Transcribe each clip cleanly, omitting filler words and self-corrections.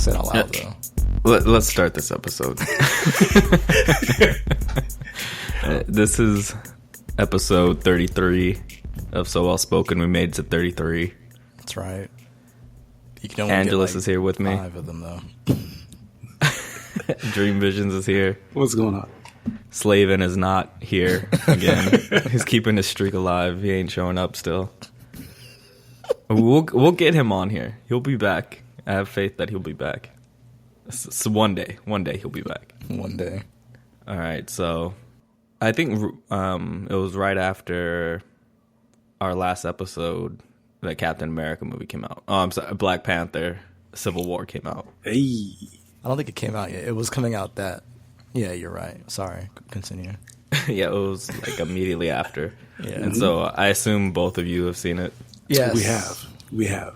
say it out loud, though. Let's start this episode. This is episode 33 of So Well Spoken. We made it to 33. That's right. You can only Angelus get, like, is here with me. 5 of them, though. Dream Visions is here. What's going on? Slavin is not here again. He's keeping his streak alive. He ain't showing up still. We'll get him on here. He'll be back. I have faith that he'll be back. So one day he'll be back. One day. All right, so I think it was right after our last episode that Captain America movie came out. Oh, I'm sorry, Black Panther Civil War came out. Hey. I don't think it came out yet. It was coming out that... Yeah, you're right. Sorry. Continue. Yeah, it was like immediately after. Yeah. And so I assume both of you have seen it. Yes. We have.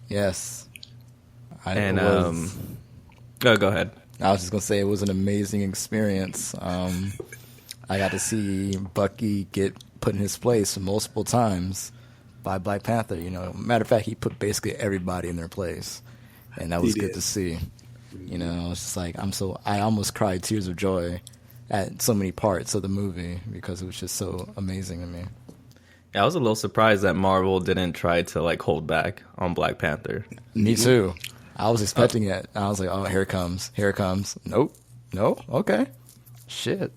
Yes. Go ahead. I was just going to say it was an amazing experience. I got to see Bucky get put in his place multiple times by Black Panther. You know, matter of fact, he put basically everybody in their place. And that was good to see. You know, it's just like I almost cried tears of joy at so many parts of the movie because it was just so amazing to me. Yeah, I was a little surprised that Marvel didn't try to like hold back on Black Panther. Me too. I was expecting it. I was like, oh, here it comes. Here it comes. Nope. No? Okay. Shit.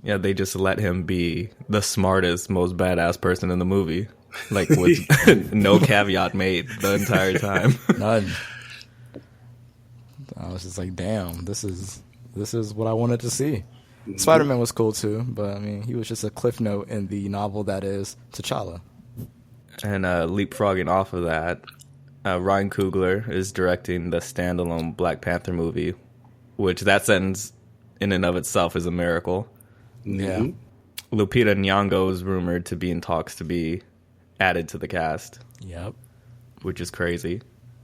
Yeah, they just let him be the smartest, most badass person in the movie. Like, with no caveat made the entire time. None. I was just like, damn, this is what I wanted to see. Spider-Man was cool too, but I mean, he was just a cliff note in the novel that is T'Challa. And leapfrogging off of that, Ryan Coogler is directing the standalone Black Panther movie, which that sentence in and of itself is a miracle. Yeah. Lupita Nyong'o is rumored to be in talks to be added to the cast. Yep. Which is crazy.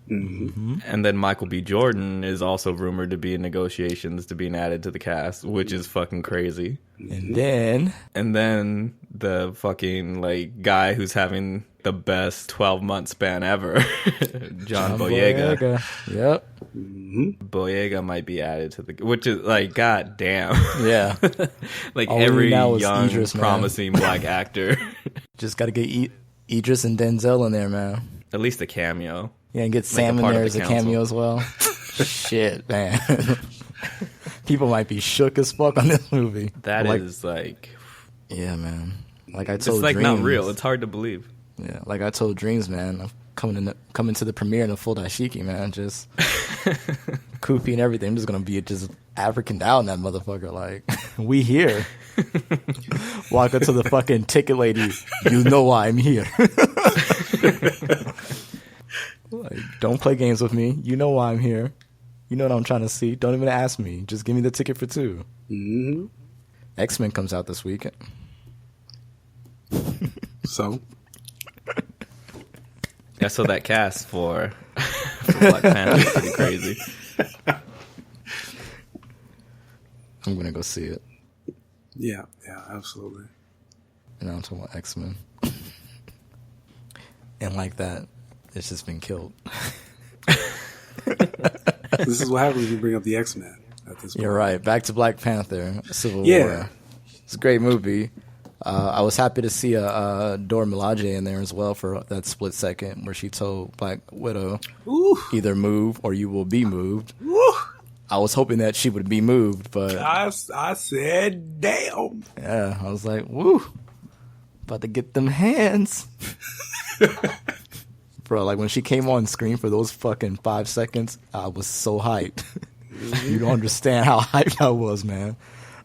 Mm-hmm. And then Michael B. Jordan is also rumored to be in negotiations to being added to the cast, which is fucking crazy. And then the fucking like guy who's having the best 12-month span ever, John Boyega. Yep. Mm-hmm. Boyega might be added to the, which is like, god damn. Yeah. Like all every young, Idris, promising black actor. Just got to get Idris and Denzel in there, man. At least a cameo. Yeah, and get Sam in there as a cameo as well. Shit, man. People might be shook as fuck on this movie. That is like... Yeah, man. Like I told It's like Dreams, not real. It's hard to believe. Yeah, like I told Dreams, man. I'm coming to the premiere in a full dashiki, man. Just koofy and everything. I'm just going to be just African down that motherfucker. Like, we here. Walk up to the fucking ticket lady. You know why I'm here. Like, don't play games with me. You know why I'm here. You know what I'm trying to see. Don't even ask me. Just give me the ticket for 2. Mm-hmm. X-Men comes out this weekend. So? Yeah, so that cast for Black Panther is pretty crazy. I'm going to go see it. Yeah, absolutely. And I'm talking about X-Men. And like that, it's just been killed. This is what happens when you bring up the X-Men at this point. You're right. Back to Black Panther, Civil Yeah. War. It's a great movie. I was happy to see Dora Milaje in there as well for that split second where she told Black Widow, either move or you will be moved. Woo. I was hoping that she would be moved, but... I said, damn. Yeah, I was like, woo. About to get them hands. Bro, like when she came on screen for those fucking 5 seconds, I was so hyped. You don't understand how hyped I was, man.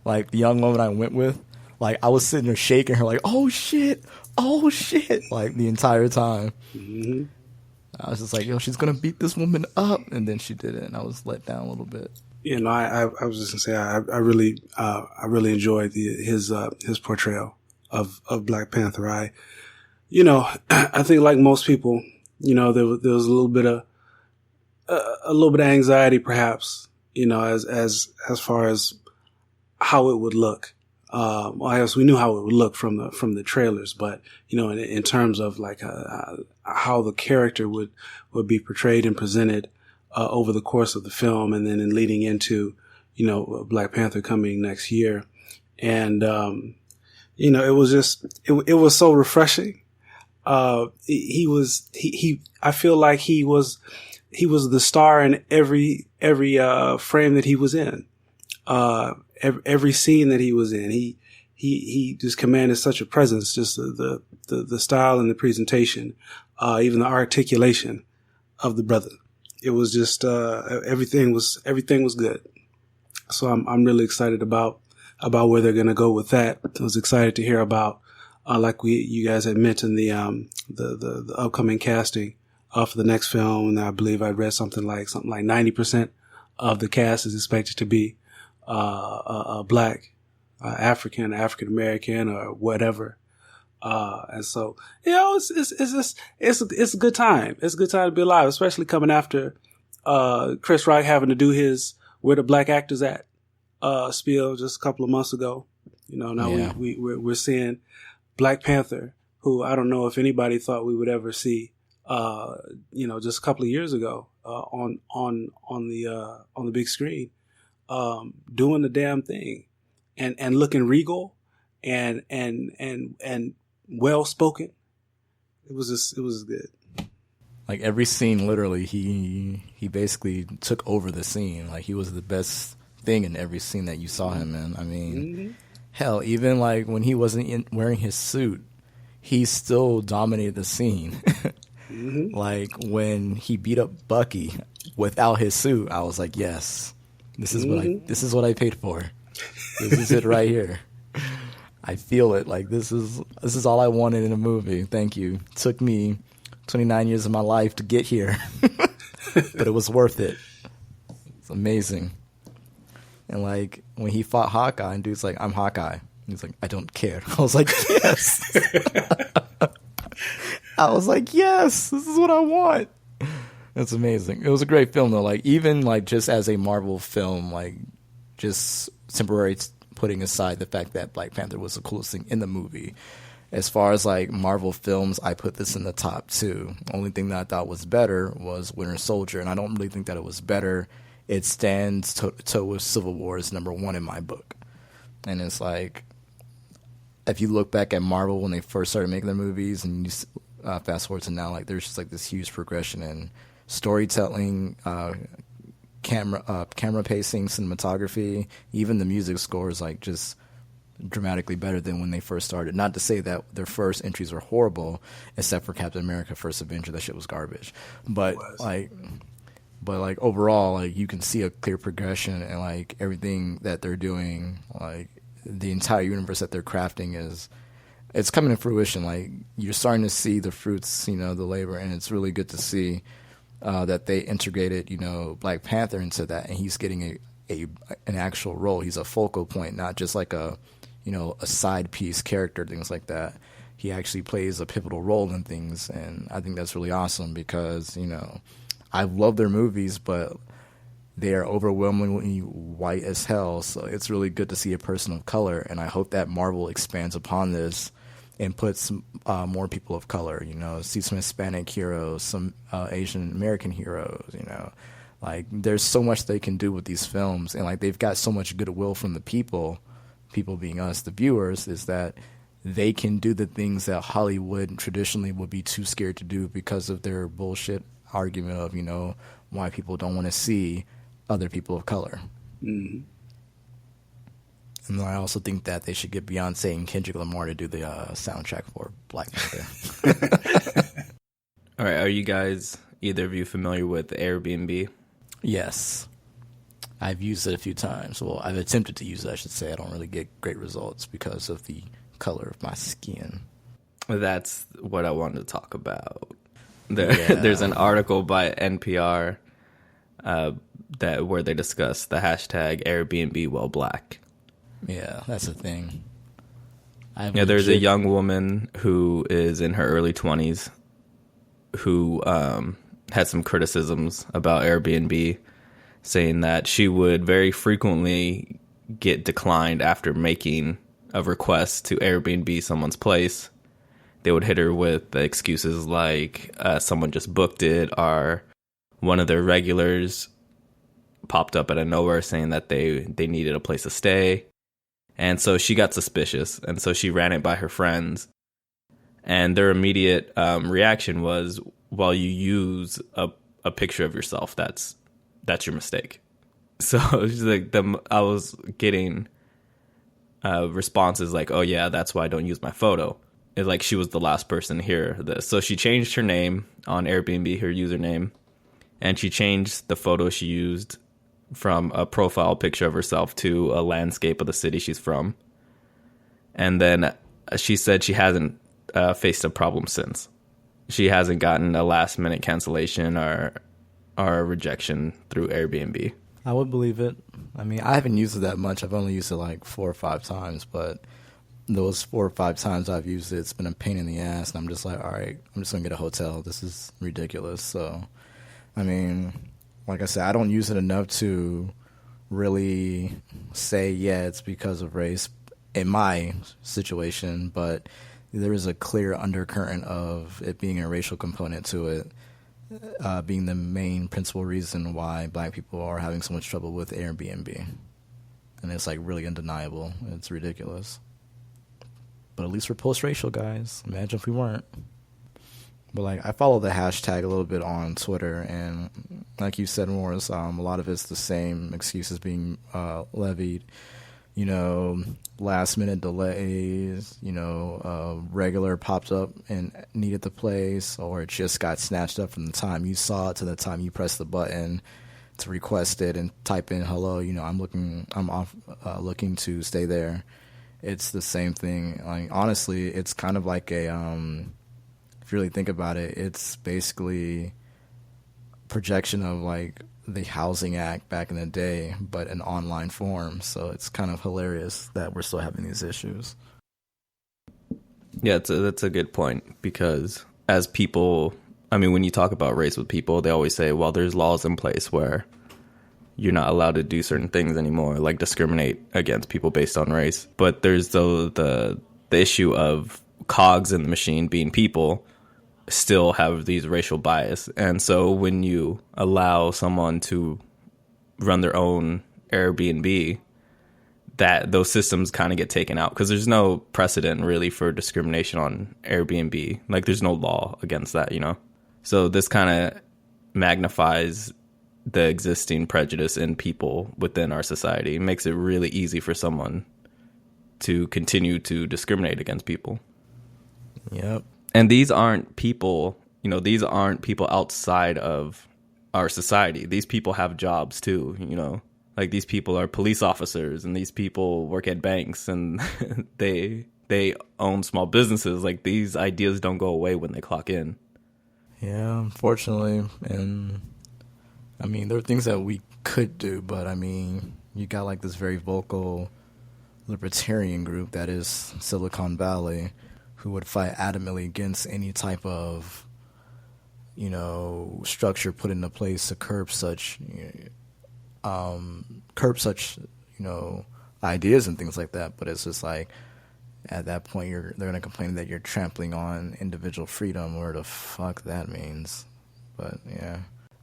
Like the young woman I went with, like I was sitting there shaking her like, oh shit, like the entire time. Mm-hmm. I was just like, yo, she's gonna beat this woman up, and then she did it, and I was let down a little bit. You know, I was just gonna say I really enjoyed his portrayal of Black Panther. I think like most people, you know, there was a little bit of anxiety, perhaps, you know, as far as how it would look. I guess we knew how it would look from the trailers, but you know, in terms of like how the character would be portrayed and presented, over the course of the film, and then in leading into, Black Panther coming next year. And, it was just, it was so refreshing. I feel like he was the star in every frame that he was in, every scene that he was in. He just commanded such a presence, just the style and the presentation, even the articulation of the brother. It was just, everything was good. So I'm really excited about where they're going to go with that. I was excited to hear about, like you guys had mentioned, the upcoming casting for the next film. And I believe I read something like 90% of the cast is expected to be, Black, African American, or whatever. And so, it's a good time. It's a good time to be alive, especially coming after, Chris Rock having to do his "Where the Black Actors At" spiel just a couple of months ago. Now we're seeing Black Panther, who I don't know if anybody thought we would ever see, just a couple of years ago, on the big screen, doing the damn thing and looking regal and well spoken. It was good. Like every scene, literally, he basically took over the scene. Like he was the best thing in every scene that you saw him in. I mean, hell, even like when he wasn't wearing his suit, he still dominated the scene. Like when he beat up Bucky without his suit, I was like, yes, this is what I paid for. This is it right here. I feel it. Like this is all I wanted in a movie. Thank you. Took me 29 years of my life to get here, but it was worth it. It's amazing. And like when he fought Hawkeye, and dude's like, "I'm Hawkeye." He's like, "I don't care." I was like, "Yes." I was like, "Yes, this is what I want." That's amazing. It was a great film though. Like even like just as a Marvel film, like just temporary putting aside the fact that Black Panther was the coolest thing in the movie. As far as like Marvel films, I put this in the top 2. Only thing that I thought was better was Winter Soldier, and I don't really think that it was better. It stands toe with Civil War as number 1 in my book. And it's like, if you look back at Marvel when they first started making their movies, and you fast forward to now, like there's just like this huge progression in storytelling, camera pacing, cinematography, even the music score is like just dramatically better than when they first started. Not to say that their first entries were horrible, except for Captain America: First Avenger. That shit was garbage. But like overall, like you can see a clear progression, and like everything that they're doing, like the entire universe that they're crafting it's coming to fruition. Like you're starting to see the fruits, the labor, and it's really good to see that they integrated, Black Panther into that, and he's getting an actual role. He's a focal point, not just like a side piece character, things like that. He actually plays a pivotal role in things, and I think that's really awesome because, I love their movies, but they are overwhelmingly white as hell, so it's really good to see a person of color, and I hope that Marvel expands upon this and puts more people of color, see some Hispanic heroes, some Asian American heroes, Like, there's so much they can do with these films, and like they've got so much goodwill from the people being us, the viewers, is that they can do the things that Hollywood traditionally would be too scared to do because of their bullshit argument of, why people don't want to see other people of color. Mm-hmm. And I also think that they should get Beyonce and Kendrick Lamar to do the soundtrack for Black Panther. All right, are you guys, either of you, familiar with AirBnB? Yes. I've used it a few times. Well, I've attempted to use it, I should say. I don't really get great results because of the color of my skin. That's what I wanted to talk about. There's an article by NPR where they discuss the hashtag AirBnB While Black. Yeah, that's a thing. There's a young woman who is in her early 20s who had some criticisms about Airbnb, saying that she would very frequently get declined after making a request to Airbnb someone's place. They would hit her with the excuses like someone just booked it, or one of their regulars popped up out of nowhere saying that they needed a place to stay. And so she got suspicious. And so she ran it by her friends. And their immediate reaction was, well, you use a picture of yourself. That's your mistake. So she's like, I was getting responses like, oh, yeah, that's why I don't use my photo. It's like she was the last person to hear this. So she changed her name on Airbnb, her username. And she changed the photo she used from a profile picture of herself to a landscape of the city she's from. And then she said she hasn't faced a problem since. She hasn't gotten a last minute cancellation or a rejection through Airbnb. I would believe it. I mean, I haven't used it that much. I've only used it like 4 or 5 times, but those 4 or 5 times I've used it, it's been a pain in the ass. And I'm just like, all right, I'm just going to get a hotel. This is ridiculous. So, I mean, like I said, I don't use it enough to really say, yeah, it's because of race in my situation, but there is a clear undercurrent of it being a racial component to it, being the main principal reason why black people are having so much trouble with Airbnb. And it's like really undeniable. It's ridiculous. But at least we're post-racial, guys. Imagine if we weren't. But like, I follow the hashtag a little bit on Twitter, and like you said, Moris, a lot of it's the same excuses being levied. You know, last minute delays. You know, regular popped up and needed the place, or it just got snatched up from the time you saw it to the time you pressed the button to request it and type in hello. You know, I'm looking to stay there. It's the same thing. Like, honestly, it's kind of like a if you really think about it, it's basically projection of like the Housing Act back in the day, but in online form. So it's kind of hilarious that we're still having these issues. Yeah, that's a good point, because as people, I mean, when you talk about race with people, they always say, well, there's laws in place where you're not allowed to do certain things anymore, like discriminate against people based on race. But there's the issue of cogs in the machine being people still have these racial bias. And so when you allow someone to run their own Airbnb, that those systems kind of get taken out, because there's no precedent really for discrimination on Airbnb. Like, there's no law against that, you know? So this kind of magnifies the existing prejudice in people within our society. It makes it really easy for someone to continue to discriminate against people. Yep. And these aren't people, you know, these aren't people outside of our society. These people have jobs too, you know, like these people are police officers, and these people work at banks, and they own small businesses. Like, these ideas don't go away when they clock in. Yeah, unfortunately. And I mean, there are things that we could do, but I mean, you got like this very vocal libertarian group that is Silicon Valley, who would fight adamantly against any type of, you know, structure put into place to curb such, you know, ideas and things like that. But it's just like, at that point, they're going to complain that you're trampling on individual freedom, where the fuck that means. But yeah,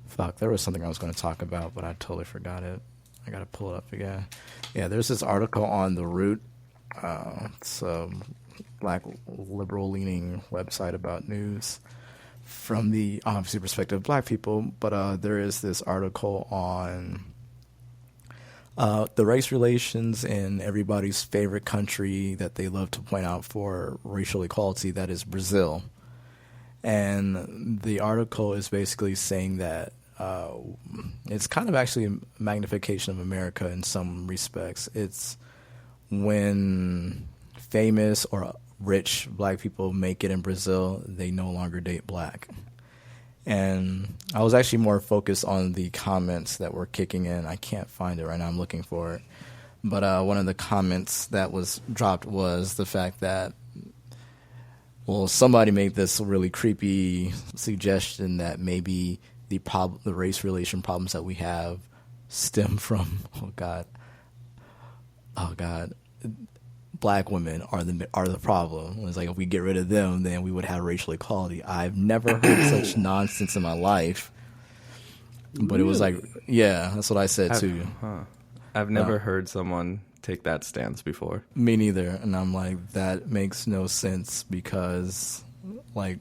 fuck, there was something I was going to talk about, but I totally forgot it. I got to pull it up again. Yeah, there's this article on The Root. It's a black liberal-leaning website about news from the obviously perspective of black people. But there is this article on the race relations in everybody's favorite country that they love to point out for racial equality, that is Brazil. And the article is basically saying that it's kind of actually a magnification of America in some respects. It's when famous or rich black people make it in Brazil, they no longer date black. And I was actually more focused on the comments that were kicking in. I can't find it right now. I'm looking for it. But one of the comments that was dropped was the fact that, well, somebody made this really creepy suggestion that maybe the race relation problems that we have stem from, oh God, black women are the problem. It's like, if we get rid of them, then we would have racial equality. I've never heard such nonsense in my life. But it was like, yeah, that's what I said too. I've never heard someone take that stance before. Me neither. And I'm like, that makes no sense because, like,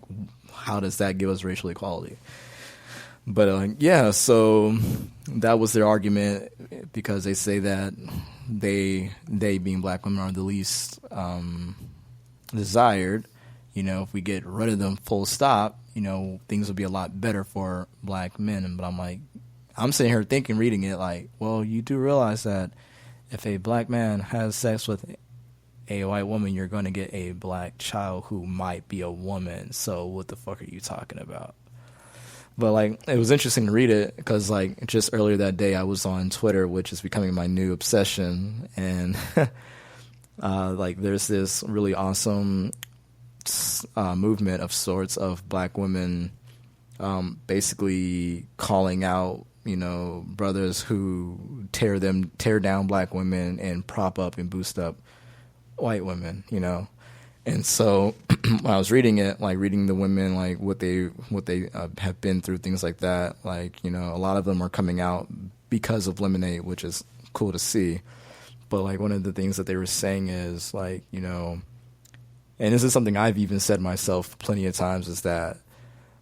how does that give us racial equality? But yeah, so that was their argument because they say that they being black women are the least desired. You know, if we get rid of them full stop, you know, things will be a lot better for black men. But I'm like, I'm sitting here thinking, reading it like, well, you do realize that if a black man has sex with a white woman, you're going to get a black child who might be a woman. So what the fuck are you talking about? But, like, it was interesting to read it because, like, just earlier that day I was on Twitter, which is becoming my new obsession. And, like, there's this really awesome movement of sorts of black women basically calling out, you know, brothers who tear down black women and prop up and boost up white women, you know. And so when I was reading it, like reading the women, like what they have been through, things like that, like, you know, a lot of them are coming out because of Lemonade, which is cool to see. But like one of the things that they were saying is like, you know, and this is something I've even said myself plenty of times, is that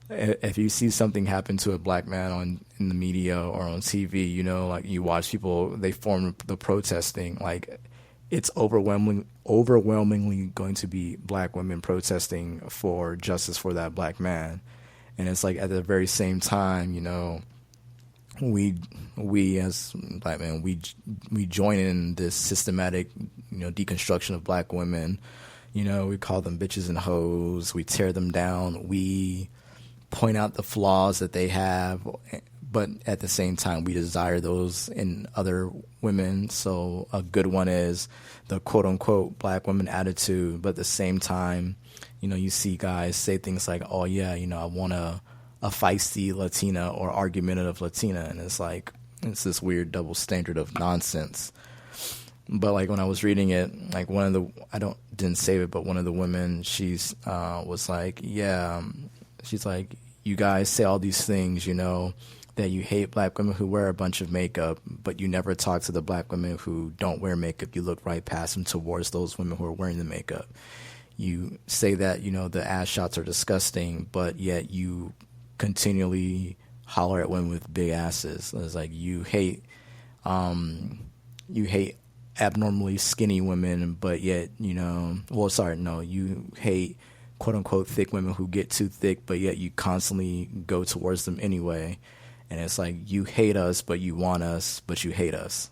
if you see something happen to a black man in the media or on TV, you know, like you watch people, they form the protesting, like it's overwhelmingly going to be black women protesting for justice for that black man. And it's like at the very same time, you know, we as black men, we join in this systematic, you know, deconstruction of black women. You know, we call them bitches and hoes. We tear them down. We point out the flaws that they have, but at the same time, we desire those in other women. So a good one is the quote-unquote black woman attitude. But at the same time, you know, you see guys say things like, oh, yeah, you know, I want a feisty Latina or argumentative Latina. And it's like, it's this weird double standard of nonsense. But like when I was reading it, like didn't save it, but one of the women, she's was like, yeah, she's like, you guys say all these things, you know, that you hate black women who wear a bunch of makeup, but you never talk to the black women who don't wear makeup. You look right past them towards those women who are wearing the makeup. You say that, you know, the ass shots are disgusting, but yet you continually holler at women with big asses. It's like you hate abnormally skinny women, but yet, you know, you hate quote unquote thick women who get too thick, but yet you constantly go towards them anyway. And it's like, you hate us, but you want us, but you hate us.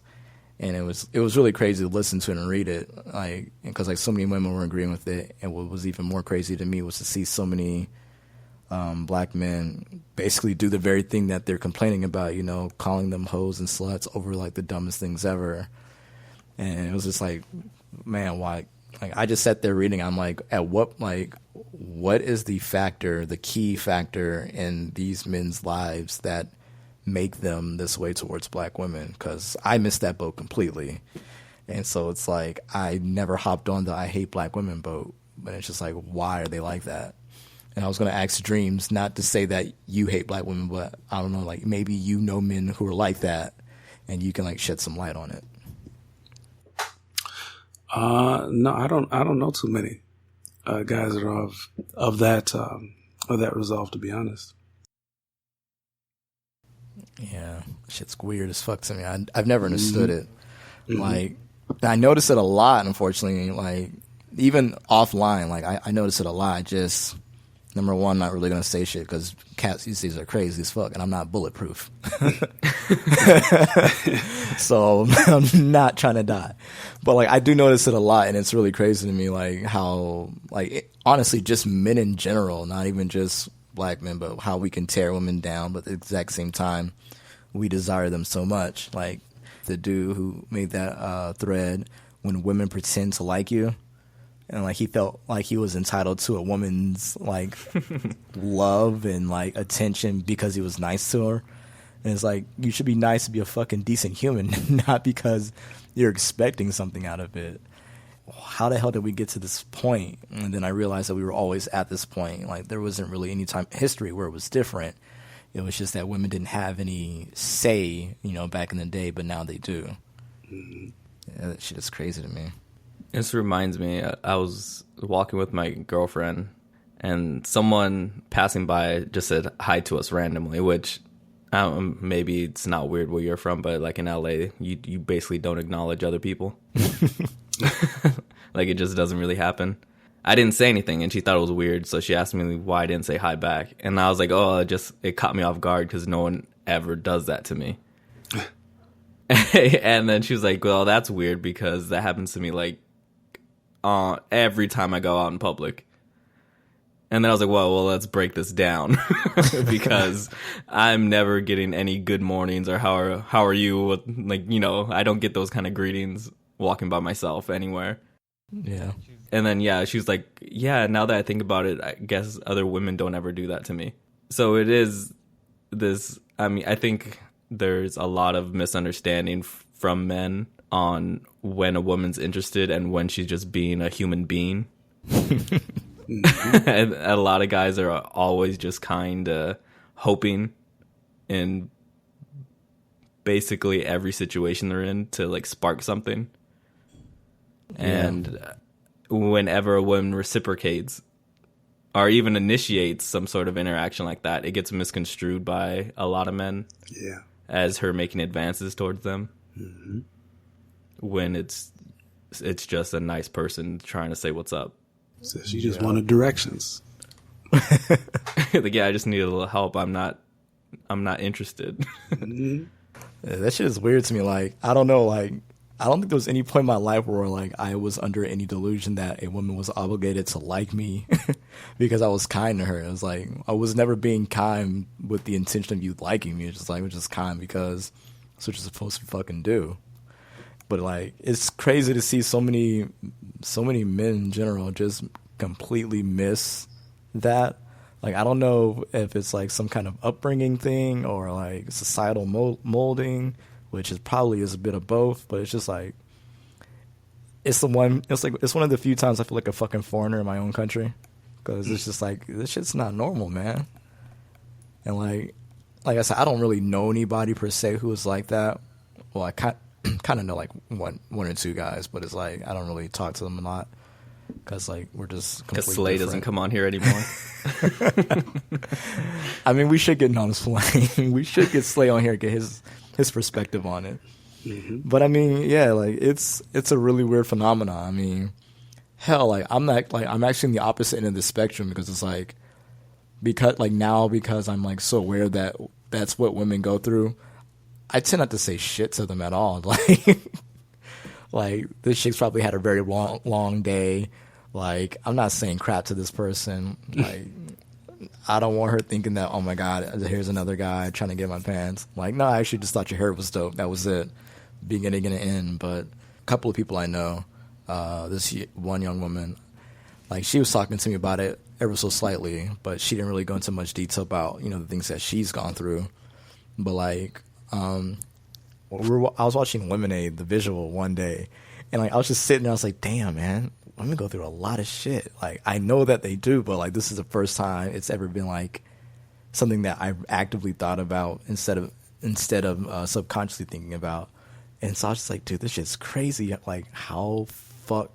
And it was really crazy to listen to it and read it, like, because like so many women were agreeing with it. And what was even more crazy to me was to see so many black men basically do the very thing that they're complaining about, you know, calling them hoes and sluts over like the dumbest things ever. And it was just like, man, why? Like, I just sat there reading. I'm like, what is the key factor in these men's lives that make them this way towards black women? Because I missed that boat completely. And so it's like, I never hopped on the I hate black women boat. But it's just like, why are they like that? And I was going to ask Dreams, not to say that you hate black women, but I don't know, like maybe you know men who are like that and you can like shed some light on it. No, I don't know too many guys that are of that resolve, to be honest. Yeah, shit's weird as fuck to me. I've never understood it. Mm-hmm. Like, I notice it a lot, unfortunately. Like, even offline, like I notice it a lot. Just number one, I'm not really gonna say shit because cats these days are crazy as fuck, and I'm not bulletproof. So I'm not trying to die. But like I do notice it a lot, and it's really crazy to me, like how, like honestly, just men in general, not even just black men, but how we can tear women down, but at the exact same time, we desire them so much. Like the dude who made that thread, when women pretend to like you. And like he felt like he was entitled to a woman's like love and like attention because he was nice to her. And it's like, you should be nice to be a fucking decent human, not because you're expecting something out of it. How the hell did we get to this point? And then I realized that we were always at this point. Like there wasn't really any time in history where it was different. It was just that women didn't have any say, back in the day, but now they do. Mm-hmm. Yeah, that shit is crazy to me. This reminds me, I was walking with my girlfriend, and someone passing by just said hi to us randomly, which maybe it's not weird where you're from, but like in LA, you basically don't acknowledge other people. Like, it just doesn't really happen. I didn't say anything, and she thought it was weird, so she asked me why I didn't say hi back. And I was like, oh, it caught me off guard because no one ever does that to me. And then she was like, well, that's weird because that happens to me like every time I go out in public. And then I was like, well, let's break this down because I'm never getting any good mornings or how are you? Like, I don't get those kind of greetings walking by myself anywhere. Yeah. And then, she was like, yeah, now that I think about it, I guess other women don't ever do that to me. So it is this, I think there's a lot of misunderstanding from men on when a woman's interested and when she's just being a human being. And a lot of guys are always just kind of hoping in basically every situation they're in to like spark something. Yeah. And whenever a woman reciprocates or even initiates some sort of interaction like that, it gets misconstrued by a lot of men as her making advances towards them. Mm-hmm. When it's just a nice person trying to say what's up. So she just wanted directions. Like, I just need a little help. I'm not interested. Yeah, that shit is weird to me. Like, I don't know. Like, I don't think there was any point in my life where like I was under any delusion that a woman was obligated to like me because I was kind to her. It was like I was never being kind with the intention of you liking me. It's just like, we're just kind because that's what you're supposed to fucking do. But like, it's crazy to see so many men in general just completely miss that. Like, I don't know if it's like some kind of upbringing thing or like societal molding, which is probably is a bit of both. But it's just like, it's one of the few times I feel like a fucking foreigner in my own country, because it's just like, this shit's not normal, man. And like I said, I don't really know anybody per se who is like that. Well, I kind of know like one or two guys, but it's like I don't really talk to them a lot because like we're just because Slay doesn't come on here anymore. I mean, we should get on Slay. We should get Slay on here, get his perspective on it. Mm-hmm. But I mean, yeah, like it's a really weird phenomenon. I mean, hell, like I'm actually in the opposite end of the spectrum, because it's like because I'm like so aware that that's what women go through. I tend not to say shit to them at all. Like this chick's probably had a very long day. Like, I'm not saying crap to this person. Like, I don't want her thinking that, oh my God, here's another guy trying to get my pants. Like, no, I actually just thought your hair was dope. That was it. Beginning and end. But a couple of people I know, this one young woman, like, she was talking to me about it ever so slightly, but she didn't really go into much detail about, the things that she's gone through. But like, I was watching Lemonade, the visual, one day, and like I was just sitting there. I was like, "Damn, man, women go through a lot of shit." Like, I know that they do, but like this is the first time it's ever been like something that I've actively thought about instead of subconsciously thinking about. And so I was just like, "Dude, this shit's crazy." Like how fuck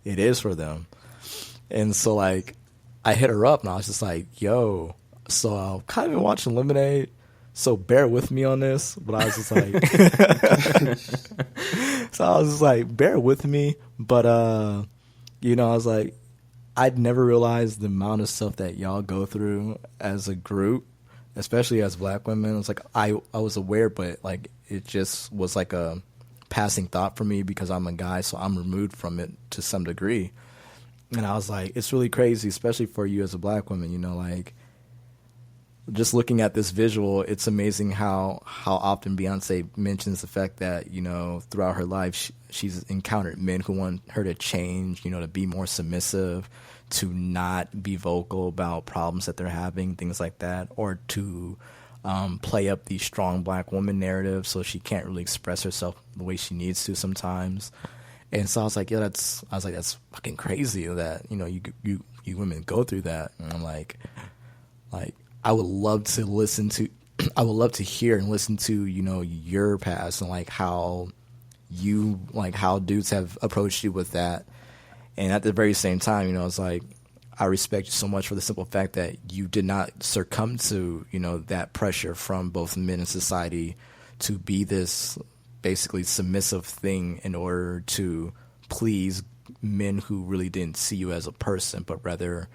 it is for them. And so like I hit her up and I was just like, "Yo, so I've kind of been watching Lemonade. So bear with me on this," but I was just like, bear with me. But, I was like, I'd never realized the amount of stuff that y'all go through as a group, especially as Black women. It's like, I was aware, but like, it just was like a passing thought for me because I'm a guy, so I'm removed from it to some degree. And I was like, it's really crazy, especially for you as a Black woman, like, just looking at this visual, it's amazing how often Beyonce mentions the fact that, throughout her life, she's encountered men who want her to change, to be more submissive, to not be vocal about problems that they're having, things like that, or to play up the strong Black woman narrative so she can't really express herself the way she needs to sometimes. And so I was like, that's fucking crazy that, you women go through that. And I'm like, I would love to listen to, I would love to hear and listen to, you know, your past and like how dudes have approached you with that. And at the very same time, you know, it's like, I respect you so much for the simple fact that you did not succumb to, you know, that pressure from both men and society to be this basically submissive thing in order to please men who really didn't see you as a person, but rather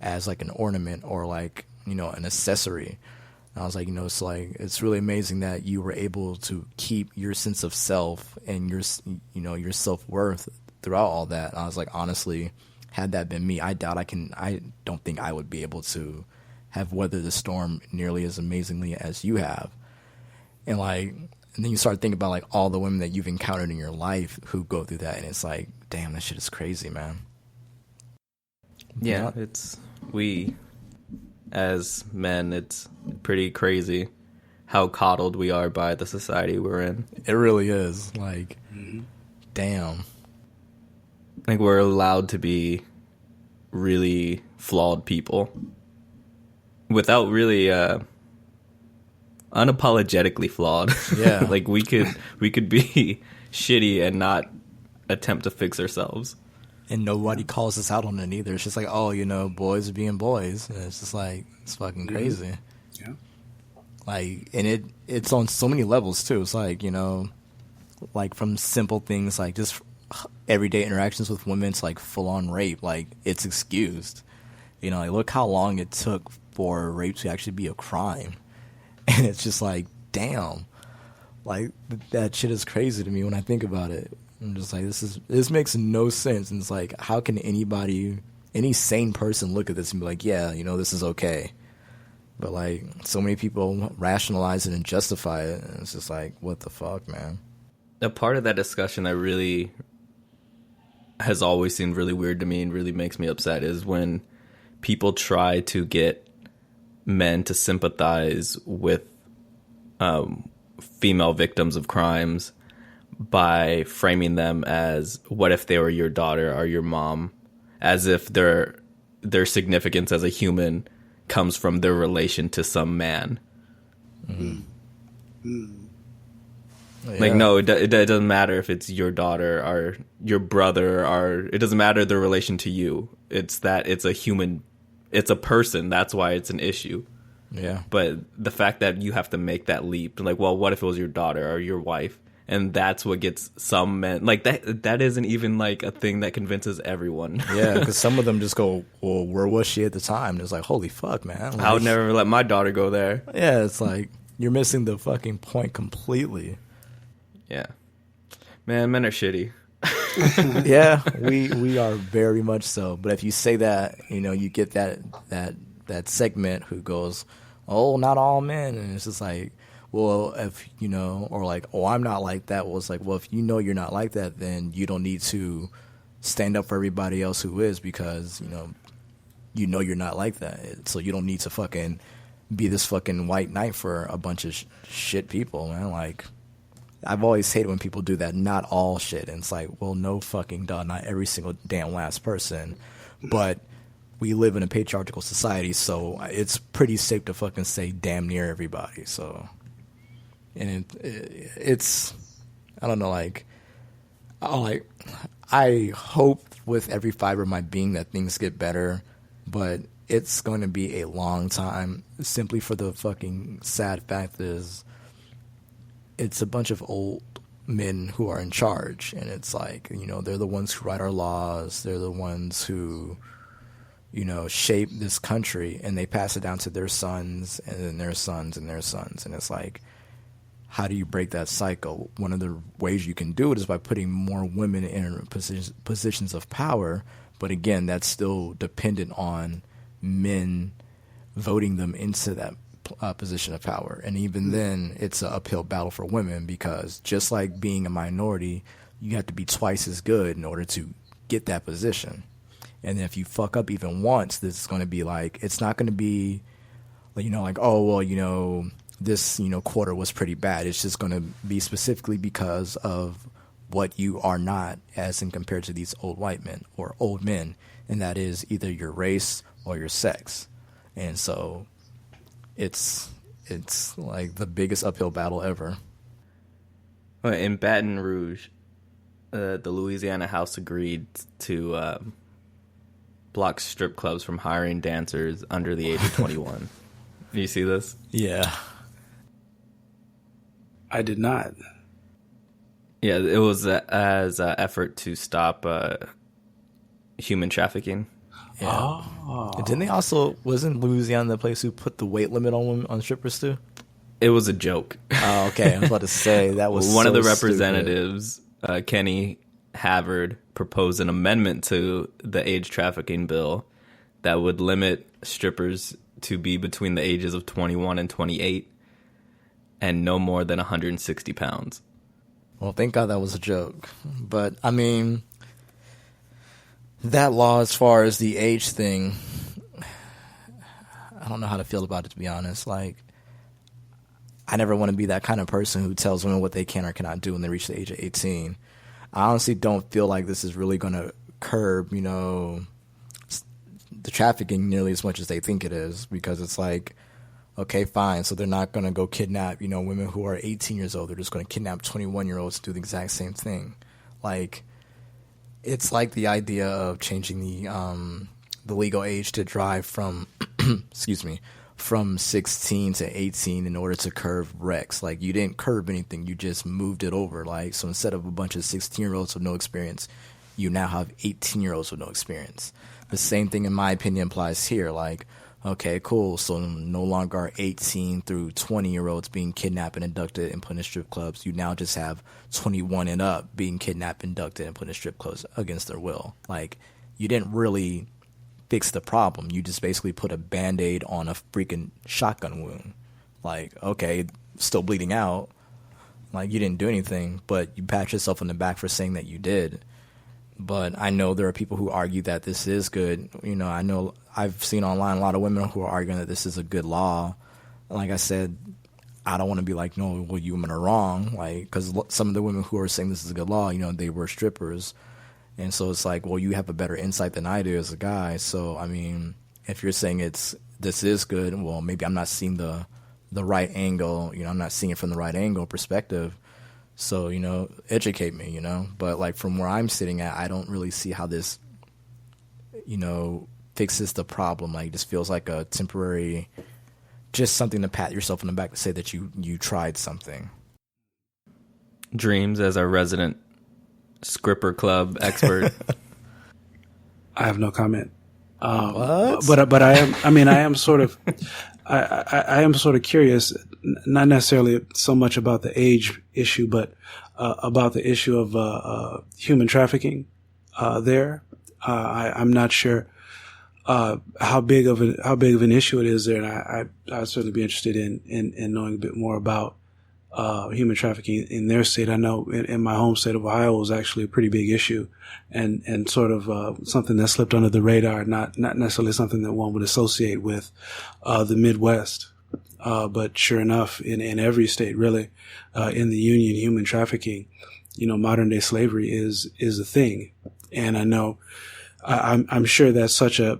as like an ornament or like, you know, an accessory. And I was like, you know, it's like, it's really amazing that you were able to keep your sense of self and your, you know, your self-worth throughout all that. And I was like, honestly, had that been me, I don't think I would be able to have weathered the storm nearly as amazingly as you have. And like, and then you start thinking about like all the women that you've encountered in your life who go through that, and it's like, damn, that shit is crazy, man. Yeah, we as men, it's pretty crazy how coddled we are by the society we're in. It really is. Like, damn. Like, we're allowed to be really flawed people without really unapologetically flawed. Yeah. Like, we could be shitty and not attempt to fix ourselves. And nobody calls us out on it either. It's just like, oh, you know, boys are being boys. And it's just like, it's fucking crazy. Yeah. Like, and it's on so many levels too. It's like, you know, like from simple things like just everyday interactions with women to like full on rape. Like, it's excused. You know, like, look how long it took for rape to actually be a crime. And it's just like, damn. Like, that shit is crazy to me when I think about it. I'm just like, this makes no sense. And it's like, how can any sane person look at this and be like, yeah, you know, this is okay. But like, so many people rationalize it and justify it. And it's just like, what the fuck, man? A part of that discussion that really has always seemed really weird to me and really makes me upset is when people try to get men to sympathize with female victims of crimes by framing them as, what if they were your daughter or your mom, as if their significance as a human comes from their relation to some man. Mm-hmm. Yeah. Like, no, it doesn't matter if it's your daughter or your brother, or it doesn't matter the relation to you. It's that it's a human, it's a person. That's why it's an issue. Yeah. But the fact that you have to make that leap, like, well, what if it was your daughter or your wife? And that's what gets some men, like, that isn't even like a thing that convinces everyone. Yeah, because some of them just go, well, where was she at the time? And it's like, holy fuck, man. Like, I would never let my daughter go there. Yeah, it's like, you're missing the fucking point completely. Yeah. Man, men are shitty. Yeah, we are very much so. But if you say that, you know, you get that segment who goes, oh, not all men. And it's just like, well, if, you know, or like, oh, I'm not like that. Well, it's like, well, if you know you're not like that, then you don't need to stand up for everybody else who is, because, you know you're not like that. So you don't need to fucking be this fucking white knight for a bunch of shit people, man. Like, I've always hated when people do that. Not all shit. And it's like, well, no fucking duh, not every single damn last person. But we live in a patriarchal society, so it's pretty safe to fucking say damn near everybody. So, and it's, I don't know, like, I hope with every fiber of my being that things get better, but it's going to be a long time, simply for the fucking sad fact is it's a bunch of old men who are in charge, and it's like, you know, they're the ones who write our laws, they're the ones who, you know, shape this country, and they pass it down to their sons and then their sons and their sons. And it's like, how do you break that cycle? One of the ways you can do it is by putting more women in positions of power. But again, that's still dependent on men voting them into that position of power. And even then, it's an uphill battle for women, because just like being a minority, you have to be twice as good in order to get that position. And if you fuck up even once, this is going to be like, it's not going to be, you know, like, oh, well, you know, this, you know, quarter was pretty bad. It's just going to be specifically because of what you are not, as in compared to these old white men or old men. And that is either your race or your sex. And so it's like the biggest uphill battle ever. Well, in Baton Rouge, the Louisiana House agreed to block strip clubs from hiring dancers under the age of 21. Do you see this? Yeah. I did not. Yeah, it was as an effort to stop human trafficking. Yeah. Oh. Didn't they also, wasn't Louisiana the place who put the weight limit on women, on strippers too? It was a joke. Oh, okay. I was about to say that was one of the so representatives, Kenny Havard, proposed an amendment to the age trafficking bill that would limit strippers to be between the ages of 21 and 28 and no more than 160 pounds. Well, thank God that was a joke. But, I mean, that law as far as the age thing, I don't know how to feel about it, to be honest. Like, I never want to be that kind of person who tells women what they can or cannot do when they reach the age of 18. I honestly don't feel like this is really going to curb, you know, the trafficking nearly as much as they think it is, because it's like, okay, fine. So they're not going to go kidnap, you know, women who are 18 years old. They're just going to kidnap 21-year-olds to do the exact same thing. Like, it's like the idea of changing the legal age to drive from, excuse me, from 16 to 18 in order to curb wrecks. Like, you didn't curb anything. You just moved it over. Like, so instead of a bunch of 16-year-olds with no experience, you now have 18-year-olds with no experience. The same thing, in my opinion, applies here. Like, okay, cool. So no longer are 18 through 20-year-olds being kidnapped and abducted and put in strip clubs. You now just have 21 and up being kidnapped, abducted, and put in strip clubs against their will. Like, you didn't really fix the problem. You just basically put a Band-Aid on a freaking shotgun wound. Like, okay, still bleeding out. Like, you didn't do anything, but you pat yourself on the back for saying that you did. But I know there are people who argue that this is good. You know, I know I've seen online a lot of women who are arguing that this is a good law. Like I said, I don't want to be like, no, well, you women are wrong. Like, because some of the women who are saying this is a good law, you know, they were strippers. And so it's like, well, you have a better insight than I do as a guy. So, I mean, if you're saying this is good, well, maybe I'm not seeing the right angle. You know, I'm not seeing it from the right angle perspective. So, you know, educate me, you know. But, like, from where I'm sitting at, I don't really see how this, you know, fixes the problem. Like, it just feels like a temporary, just something to pat yourself on the back to say that you tried something. Dreams, as our resident Scripper Club expert. I have no comment. What? But I am sort of, I am sort of curious, not necessarily so much about the age issue, but about the issue of human trafficking. I'm not sure how big of an issue it is there, and I'd certainly be interested in knowing a bit more about human trafficking in their state. I know in my home state of Ohio it was actually a pretty big issue, and sort of something that slipped under the radar, not necessarily something that one would associate with the Midwest. But sure enough, in every state, really, in the Union, human trafficking, you know, modern day slavery is a thing. And I know, I'm sure that such a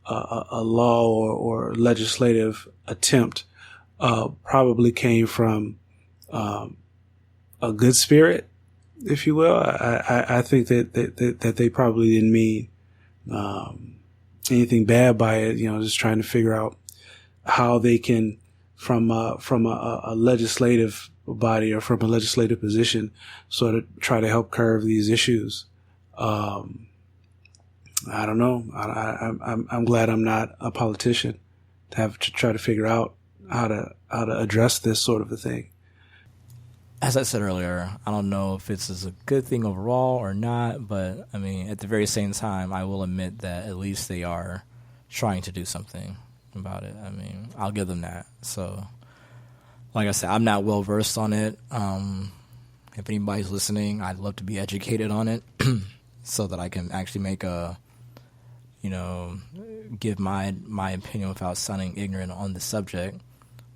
law or legislative attempt probably came from a good spirit, if you will. I think that they probably didn't mean anything bad by it. You know, just trying to figure out how they can, from a legislative body or from a legislative position, sort of try to help curb these issues. I don't know. I'm glad I'm not a politician to have to try to figure out how to address this sort of a thing. As I said earlier, I don't know if it's a good thing overall or not, but I mean, at the very same time, I will admit that at least they are trying to do something about it. I mean, I'll give them that. So, like I said, I'm not well versed on it. If anybody's listening, I'd love to be educated on it so that I can actually make give my opinion without sounding ignorant on the subject.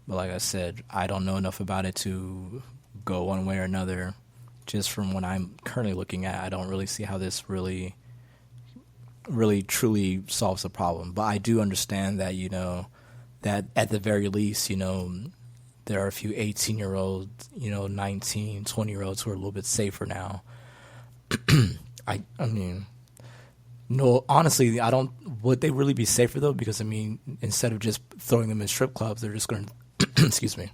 But like I said, I don't know enough about it to go one way or another. Just from what I'm currently looking at, I don't really see how this really truly solves the problem. But I do understand that, you know, that at the very least, there are a few 18-year-olds, 19, 20-year-olds who are a little bit safer now. I mean, no, honestly, I don't. Would they really be safer though? Because I mean, instead of just throwing them in strip clubs, they're just going to, excuse me.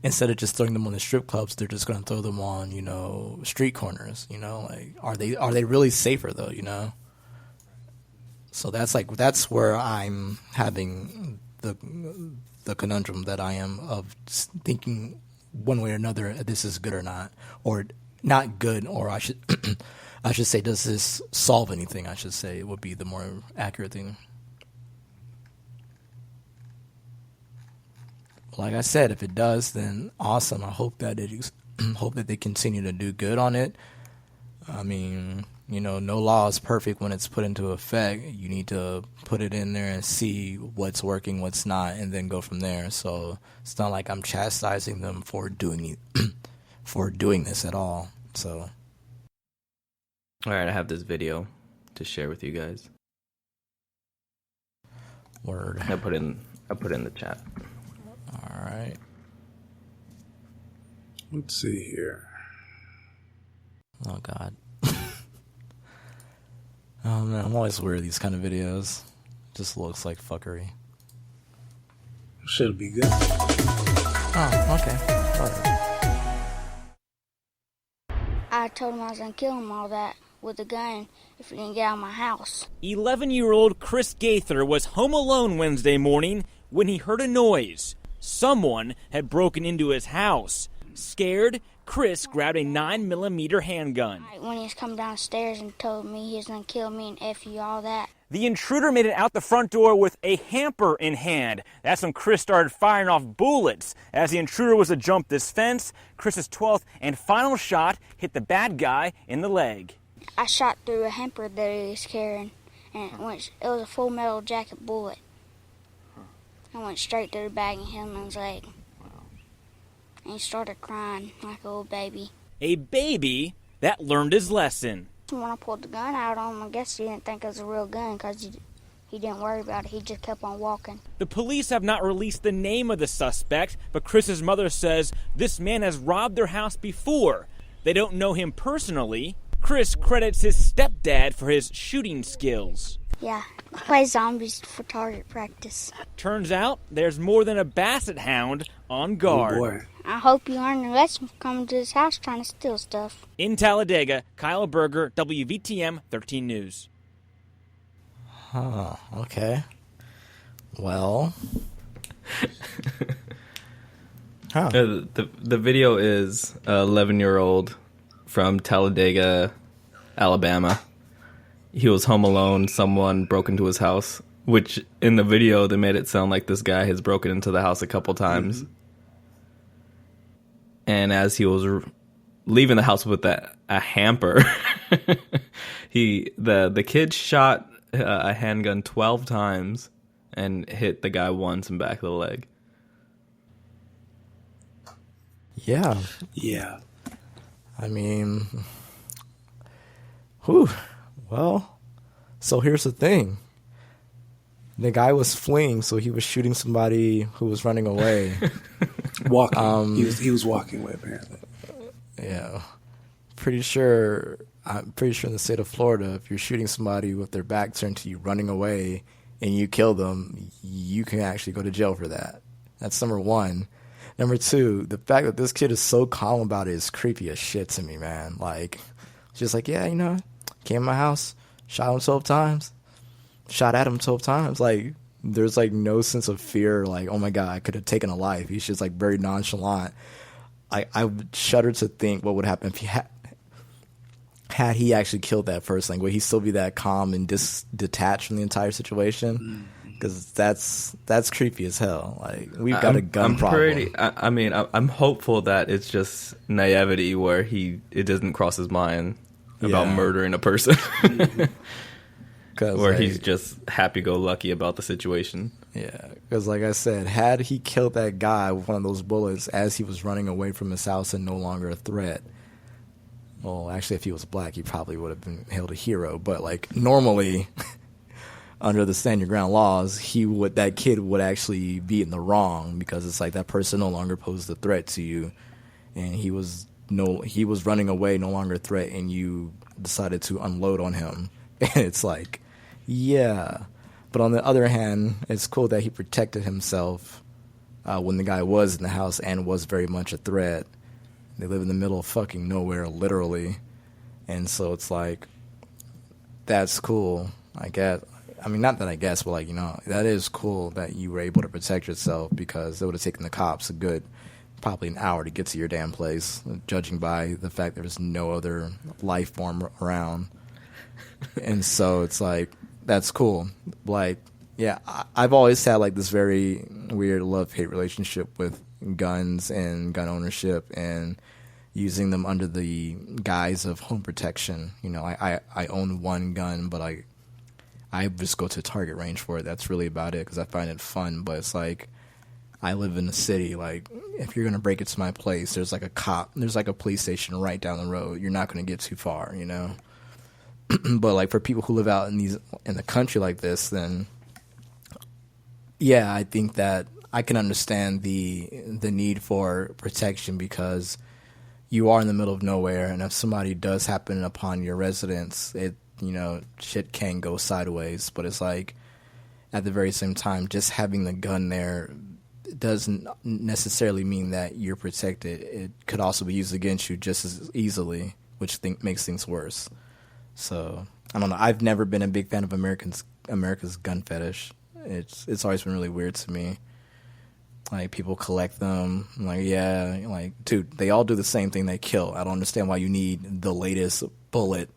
Instead of just throwing them on the strip clubs, they're just going to throw them on, street corners. Like, are they really safer though? So that's where I'm having the conundrum that I am of thinking one way or another, this is good or not, or not good, or I should I should say, does this solve anything? I should say it would be the more accurate thing. Like I said, if it does, then awesome. I hope that hope that they continue to do good on it. I mean, no law is perfect when it's put into effect. You need to put it in there and see what's working, what's not, and then go from there. So it's not like I'm chastising them for doing this at all. So, all right, I have this video to share with you guys. Word. I put it in the chat. All right. Let's see here. Oh God. Oh man, I'm always weird these kind of videos. Just looks like fuckery. Should be good. Oh, okay. All right. I told him I was gonna kill him all that with a gun if he didn't get out of my house. 11-year-old Chris Gaither was home alone Wednesday morning when he heard a noise. Someone had broken into his house. Scared, Chris grabbed a 9mm handgun. When he was coming downstairs and told me he was gonna kill me and F you, all that. The intruder made it out the front door with a hamper in hand. That's when Chris started firing off bullets. As the intruder was to jump this fence, Chris's 12th and final shot hit the bad guy in the leg. I shot through a hamper that he was carrying, and it was a full metal jacket bullet. I went straight through the bag and hit him in his leg. And he started crying like a little baby. A baby that learned his lesson. When I pulled the gun out on him, I guess he didn't think it was a real gun because he didn't worry about it. He just kept on walking. The police have not released the name of the suspect, but Chris's mother says this man has robbed their house before. They don't know him personally. Chris credits his stepdad for his shooting skills. Yeah, I play zombies for target practice. Turns out there's more than a basset hound on guard. Oh boy. I hope you learn your lesson from coming to this house trying to steal stuff. In Talladega, Kyle Berger, WVTM 13 News. Huh, okay. Well. Huh. The video is an 11-year-old from Talladega, Alabama. He was home alone. Someone broke into his house, which in the video they made it sound like this guy has broken into the house a couple times. Mm-hmm. And as he was leaving the house with a hamper, the kid shot a handgun 12 times and hit the guy once in the back of the leg. Yeah. Yeah. I mean, whew. Well, so here's the thing. The guy was fleeing, so he was shooting somebody who was running away. Walking. He was walking away, apparently. Yeah. I'm pretty sure in the state of Florida, if you're shooting somebody with their back turned to you running away and you kill them, you can actually go to jail for that. That's number one. Number two, the fact that this kid is so calm about it is creepy as shit to me, man. Like, just like, yeah, came in my house, shot him 12 times, shot at him 12 times. Like, there's like no sense of fear. Like, oh my God, I could have taken a life. He's just like very nonchalant. I would shudder to think what would happen if he had he actually killed that person. Like, would he still be that calm and detached from the entire situation? Because that's creepy as hell. Like, we've got a gun problem. I'm hopeful that it's just naivety where it doesn't cross his mind about murdering a person. Where he's just happy-go-lucky about the situation. Yeah, because like I said, had he killed that guy with one of those bullets as he was running away from his house and no longer a threat, well, actually, if he was black, he probably would have been hailed a hero. But like normally, under the stand your ground laws, that kid would actually be in the wrong, because it's like that person no longer posed a threat to you, and he was running away, no longer a threat, and you decided to unload on him. And it's like, yeah. But on the other hand, it's cool that he protected himself when the guy was in the house and was very much a threat. They live in the middle of fucking nowhere, literally. And so it's like, that's cool, I guess. I mean, not that I guess, but like, that is cool that you were able to protect yourself, because it would have taken the cops probably an hour to get to your damn place, judging by the fact there's no other life form around. And so it's like, that's cool. Like, yeah, I've always had like this very weird love-hate relationship with guns and gun ownership and using them under the guise of home protection. I own one gun, but I just go to Target range for it. That's really about it, because I find it fun. But it's like, I live in a city. Like, if you're going to break into my place, there's like a police station right down the road. You're not going to get too far, But like for people who live out in the country like this, then yeah, I think that I can understand the need for protection, because you are in the middle of nowhere, and if somebody does happen upon your residence, shit can go sideways. But it's like, at the very same time, just having the gun there doesn't necessarily mean that you're protected. It could also be used against you just as easily, which makes things worse. So I don't know. I've never been a big fan of America's gun fetish. It's always been really weird to me. Like, people collect them. I'm like, yeah, like, dude, they all do the same thing. They kill. I don't understand why you need the latest bullet.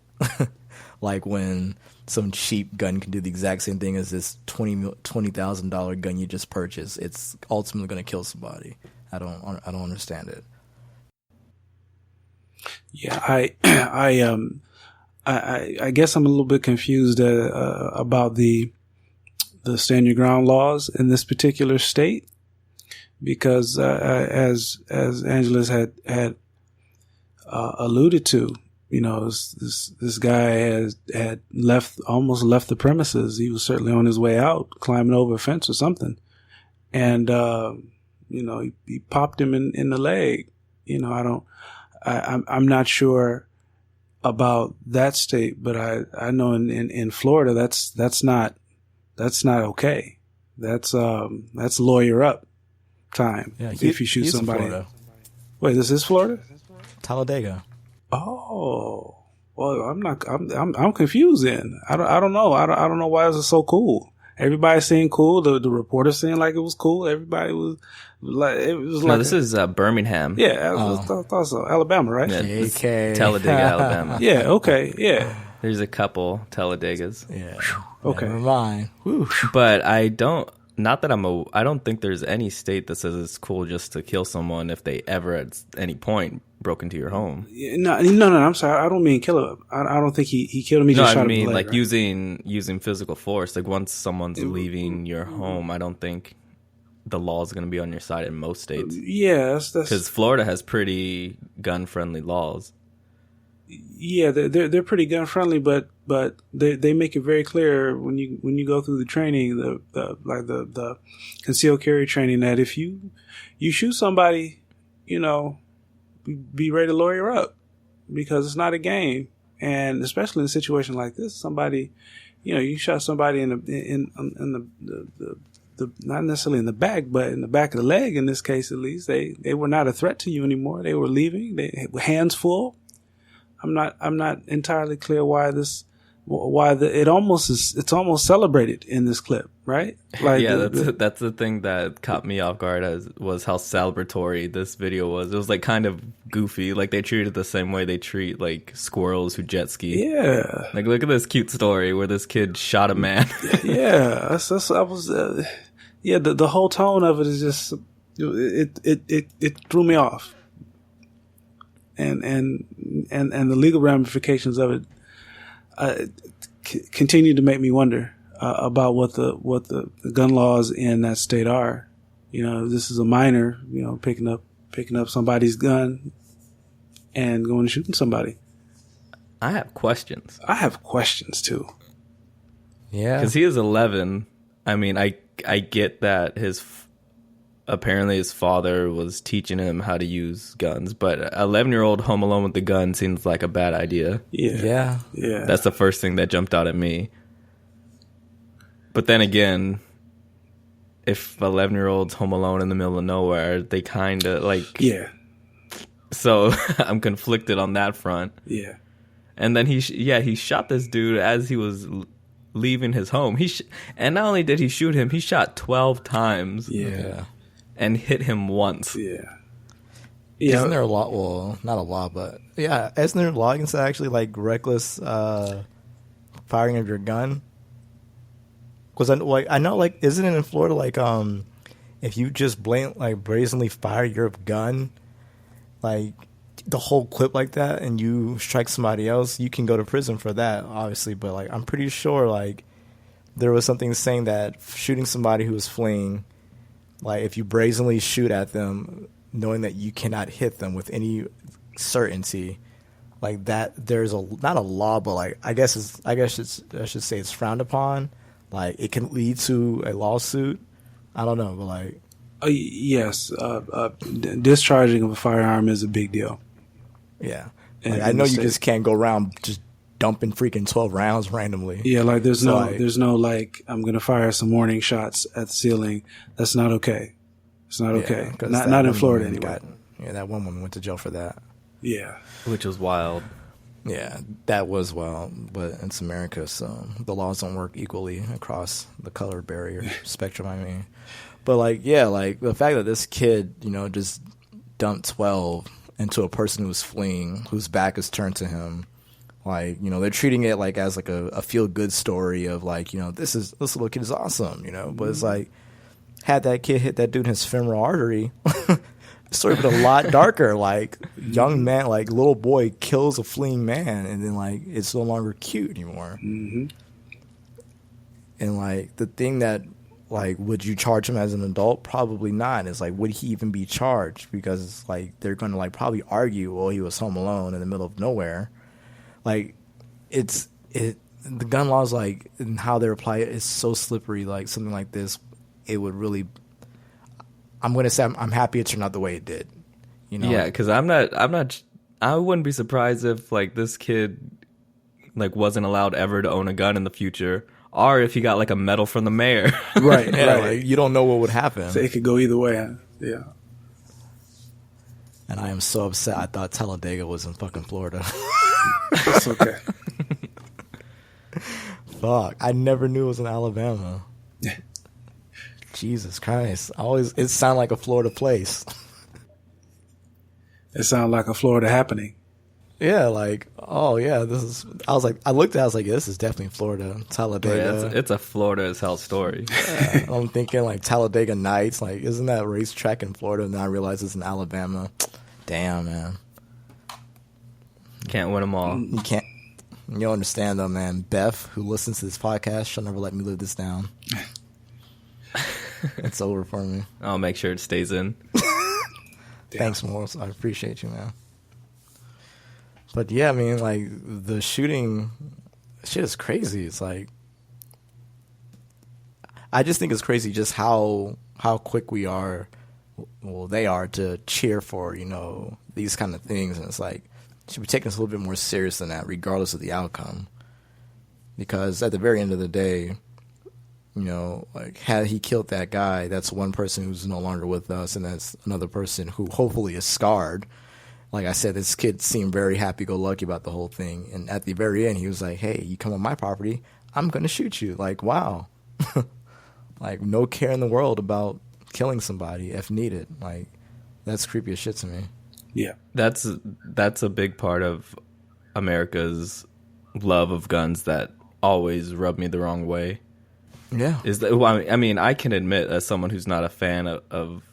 Like, when some cheap gun can do the exact same thing as this $20,000 gun you just purchased. It's ultimately going to kill somebody. I don't understand it. Yeah, I guess I'm a little bit confused about the stand your ground laws in this particular state, because as Angelus had alluded to, this guy had almost left the premises. He was certainly on his way out, climbing over a fence or something, and he popped him in the leg. I'm not sure about that state, but I know in Florida that's not okay. That's lawyer up time. Yeah, if you shoot he's somebody. in Florida. Wait, this is Florida? Talladega. Oh, well, I'm confused then. I don't know. I don't know why this is so cool. Everybody's saying cool. The reporter saying like it was cool. Everybody was like, it was like. No, this is Birmingham. Yeah, I thought so. Alabama, right? Yeah, JK. Talladega, Alabama. Yeah. Okay. Yeah. There's a couple Talladegas. Yeah. Okay. Never mind. Whew. But I don't think there's any state that says it's cool just to kill someone if they ever at any point broke into your home. No. I'm sorry. I don't mean kill him. I don't think he killed him. He just shot him in the leg, like right? using physical force. Like, once someone's leaving your home, I don't think the law is going to be on your side in most states. Yeah, that's because Florida has pretty gun-friendly laws. Yeah, they're pretty gun friendly, but they make it very clear when you go through the training, the concealed carry training, that if you shoot somebody, be ready to lawyer up, because it's not a game, and especially in a situation like this, somebody, you shot somebody in the not necessarily in the back, but in the back of the leg. In this case, at least, they were not a threat to you anymore. They were leaving. They were hands full. I'm not entirely clear it's almost celebrated in this clip, right? Like, yeah, that's the thing that caught me off guard was how celebratory this video was. It was like kind of goofy, like they treated it the same way they treat like squirrels who jet ski. Yeah, like, look at this cute story where this kid shot a man. Yeah, the whole tone of it is just it threw me off. And the legal ramifications of it continue to make me wonder about what the gun laws in that state are. This is a minor, picking up somebody's gun and going and shooting somebody. I have questions. I have questions too. Yeah. Because he is 11. I mean, I get that apparently his father was teaching him how to use guns, but an 11-year-old home alone with the gun seems like a bad idea. Yeah. That's the first thing that jumped out at me. But then again, if 11-year-olds home alone in the middle of nowhere, they kind of like... Yeah. So I'm conflicted on that front. Yeah. And then he shot this dude as he was leaving his home. And not only did he shoot him, he shot 12 times. Yeah. And hit him once. Yeah. Isn't there a law? Well, not a law, but yeah, isn't there a law against actually like reckless firing of your gun? Because I know, like, isn't it in Florida like if you just brazenly fire your gun, like the whole clip like that, and you strike somebody else, you can go to prison for that, obviously. But like, I'm pretty sure like there was something saying that shooting somebody who was fleeing, like if you brazenly shoot at them, knowing that you cannot hit them with any certainty, like that, there's not a law, but like I should say it's frowned upon. Like it can lead to a lawsuit. I don't know, but like yes, discharging of a firearm is a big deal. Yeah, like, I know you just can't go around just dumping freaking 12 rounds randomly. Yeah, like there's no like I'm gonna fire some warning shots at the ceiling. That's not okay. It's not okay. Not in Florida anyway. That one woman went to jail for that. Yeah, which was wild. Yeah, that was wild, but it's America, so the laws don't work equally across the color barrier spectrum. I mean, but like, yeah, like the fact that this kid, just dumped 12 into a person who's fleeing, whose back is turned to him. Like, they're treating it like as like a feel good story of like, this little kid is awesome, but it's like, had that kid hit that dude in his femoral artery, the story would been a lot darker. Like, young man, like little boy kills a fleeing man, and then like it's no longer cute anymore. Mm-hmm. And like the thing that, like, would you charge him as an adult? Probably not. It's like, would he even be charged? Because it's like they're going to like probably argue, well, he was home alone in the middle of nowhere. Like, the gun laws, like, and how they apply it is so slippery. Like something like this, it would really. I'm gonna say I'm happy it turned out the way it did. Yeah, because I'm not. I wouldn't be surprised if like this kid like wasn't allowed ever to own a gun in the future, or if he got like a medal from the mayor. Right. Yeah. Like, you don't know what would happen. So it could go either way. Huh? Yeah. And I am so upset. I thought Talladega was in fucking Florida. It's okay. Fuck. I never knew it was in Alabama. Jesus Christ. It sounded like a Florida place. It sounded like a Florida happening. Yeah, like, oh yeah, I looked at it, I was like, yeah, this is definitely Florida. Talladega. It's a Florida as hell story. Yeah, I'm thinking like Talladega Nights, like, isn't that racetrack in Florida? And then I realized it's in Alabama. Damn, man. Can't win them all. You can't. You don't understand though, man. Beth, who listens to this podcast, she'll never let me live this down. It's over for me. I'll make sure it stays in. Thanks, Moris. I appreciate you, man. But yeah, I mean, like, the shooting shit is crazy. It's like, I just think it's crazy just how quick we are, well, they are, to cheer for, these kind of things. And it's like, it should be taken a little bit more serious than that, regardless of the outcome. Because at the very end of the day, like, had he killed that guy, that's one person who's no longer with us, and that's another person who hopefully is scarred. Like I said, this kid seemed very happy-go-lucky about the whole thing. And at the very end, he was like, hey, you come on my property, I'm going to shoot you. Like, wow. Like, no care in the world about killing somebody if needed. Like, that's creepy as shit to me. Yeah. That's a big part of America's love of guns that always rubbed me the wrong way. Yeah. I mean, I can admit, as someone who's not a fan of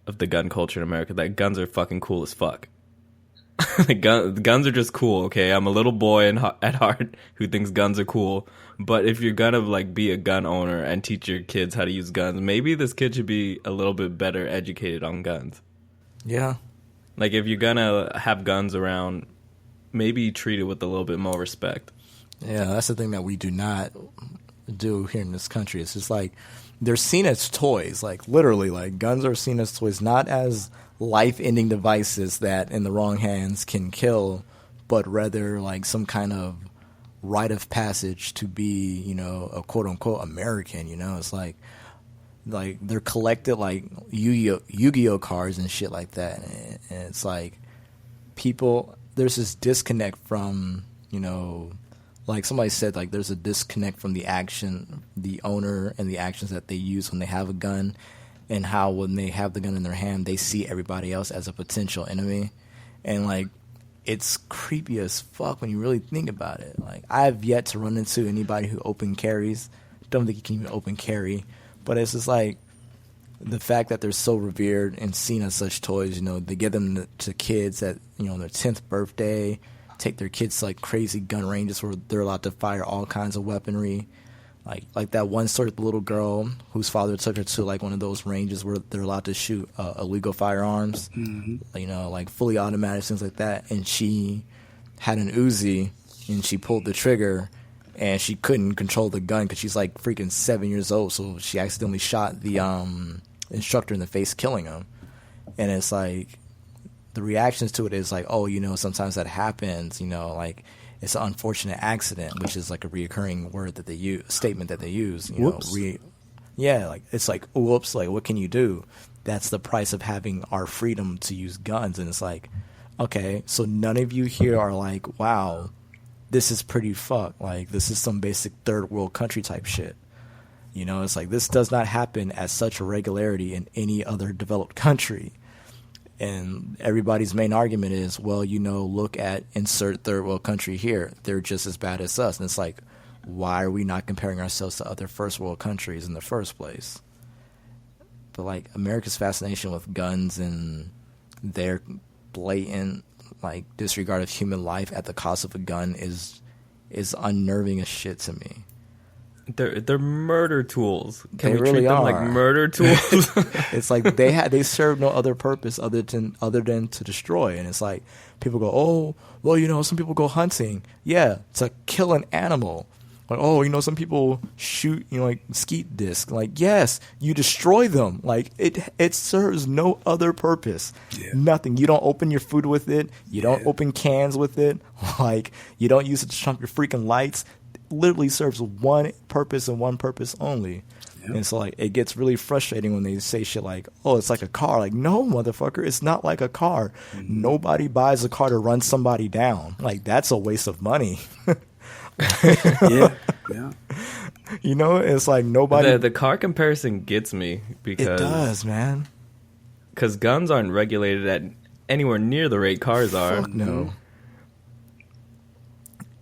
the gun culture in America, that guns are fucking cool as fuck. Guns are just cool, okay? I'm a little boy at heart who thinks guns are cool. But if you're gonna like be a gun owner and teach your kids how to use guns, maybe this kid should be a little bit better educated on guns. Yeah. Like, if you're gonna have guns around, maybe treat it with a little bit more respect. Yeah, that's the thing that we do not. do here in this country. It's just like they're seen as toys, like literally, like guns are seen as toys, not as life-ending devices that in the wrong hands can kill, but rather like some kind of rite of passage to be, you know, a quote-unquote American. You know, it's like they're collected like Yu-Gi-Oh cards and shit like that, and it's like people, there's this disconnect from, you know, like somebody said, like there's a disconnect from the action, the owner and the actions that they use when they have a gun, and how when they have the gun in their hand, they see everybody else as a potential enemy. And like, it's creepy as fuck when you really think about it. Like, I have yet to run into anybody who open carries. Don't think you can even open carry. But it's just like, the fact that they're so revered and seen as such toys, you know, they give them to kids at, you know, their 10th birthday, take their kids to like crazy gun ranges where they're allowed to fire all kinds of weaponry. Like that one sort of little girl whose father took her to like one of those ranges where they're allowed to shoot illegal firearms, you know, like fully automatic, things like that. And she had an Uzi and she pulled the trigger and she couldn't control the gun because she's like freaking 7 years old. So she accidentally shot the instructor in the face, killing him. And it's like, the reactions to it is like, oh, you know, sometimes that happens, you know, like it's an unfortunate accident, which is like a reoccurring word that they use, statement that they use, you Whoops. know, yeah, like it's like, whoops, like what can you do? That's the price of having our freedom to use guns. And it's like, okay, so none of you here are like, wow, this is pretty fucked. Like, this is some basic third world country type shit. You know, it's like, this does not happen at such a regularity in any other developed country. And everybody's main argument is, well, you know, look at insert third world country here. They're just as bad as us. And it's like, why are we not comparing ourselves to other first world countries in the first place? But like, America's fascination with guns and their blatant like disregard of human life at the cost of a gun is unnerving as shit to me. They're murder tools. Can They we really treat them are. like murder tools? It's like they serve no other purpose other than to destroy. And it's like, people go, oh, well, you know, some people go hunting, yeah, to kill an animal. Like, oh, you know, some people shoot, you know, like skeet disc. Like, yes, you destroy them. Like, it serves no other purpose. Yeah. Nothing. You don't open your food with it. You don't open cans with it. Like, you don't use it to trump your freaking lights. Literally serves one purpose and one purpose only. Yep. And so like, it gets really frustrating when they say shit like, oh, it's like a car. Like, no, motherfucker, it's not like a car. Mm-hmm. Nobody buys a car to run somebody down. Like, that's a waste of money. Yeah. You know, it's like nobody. The car comparison gets me because it does, man. Because guns aren't regulated at anywhere near the rate cars are. Fuck no.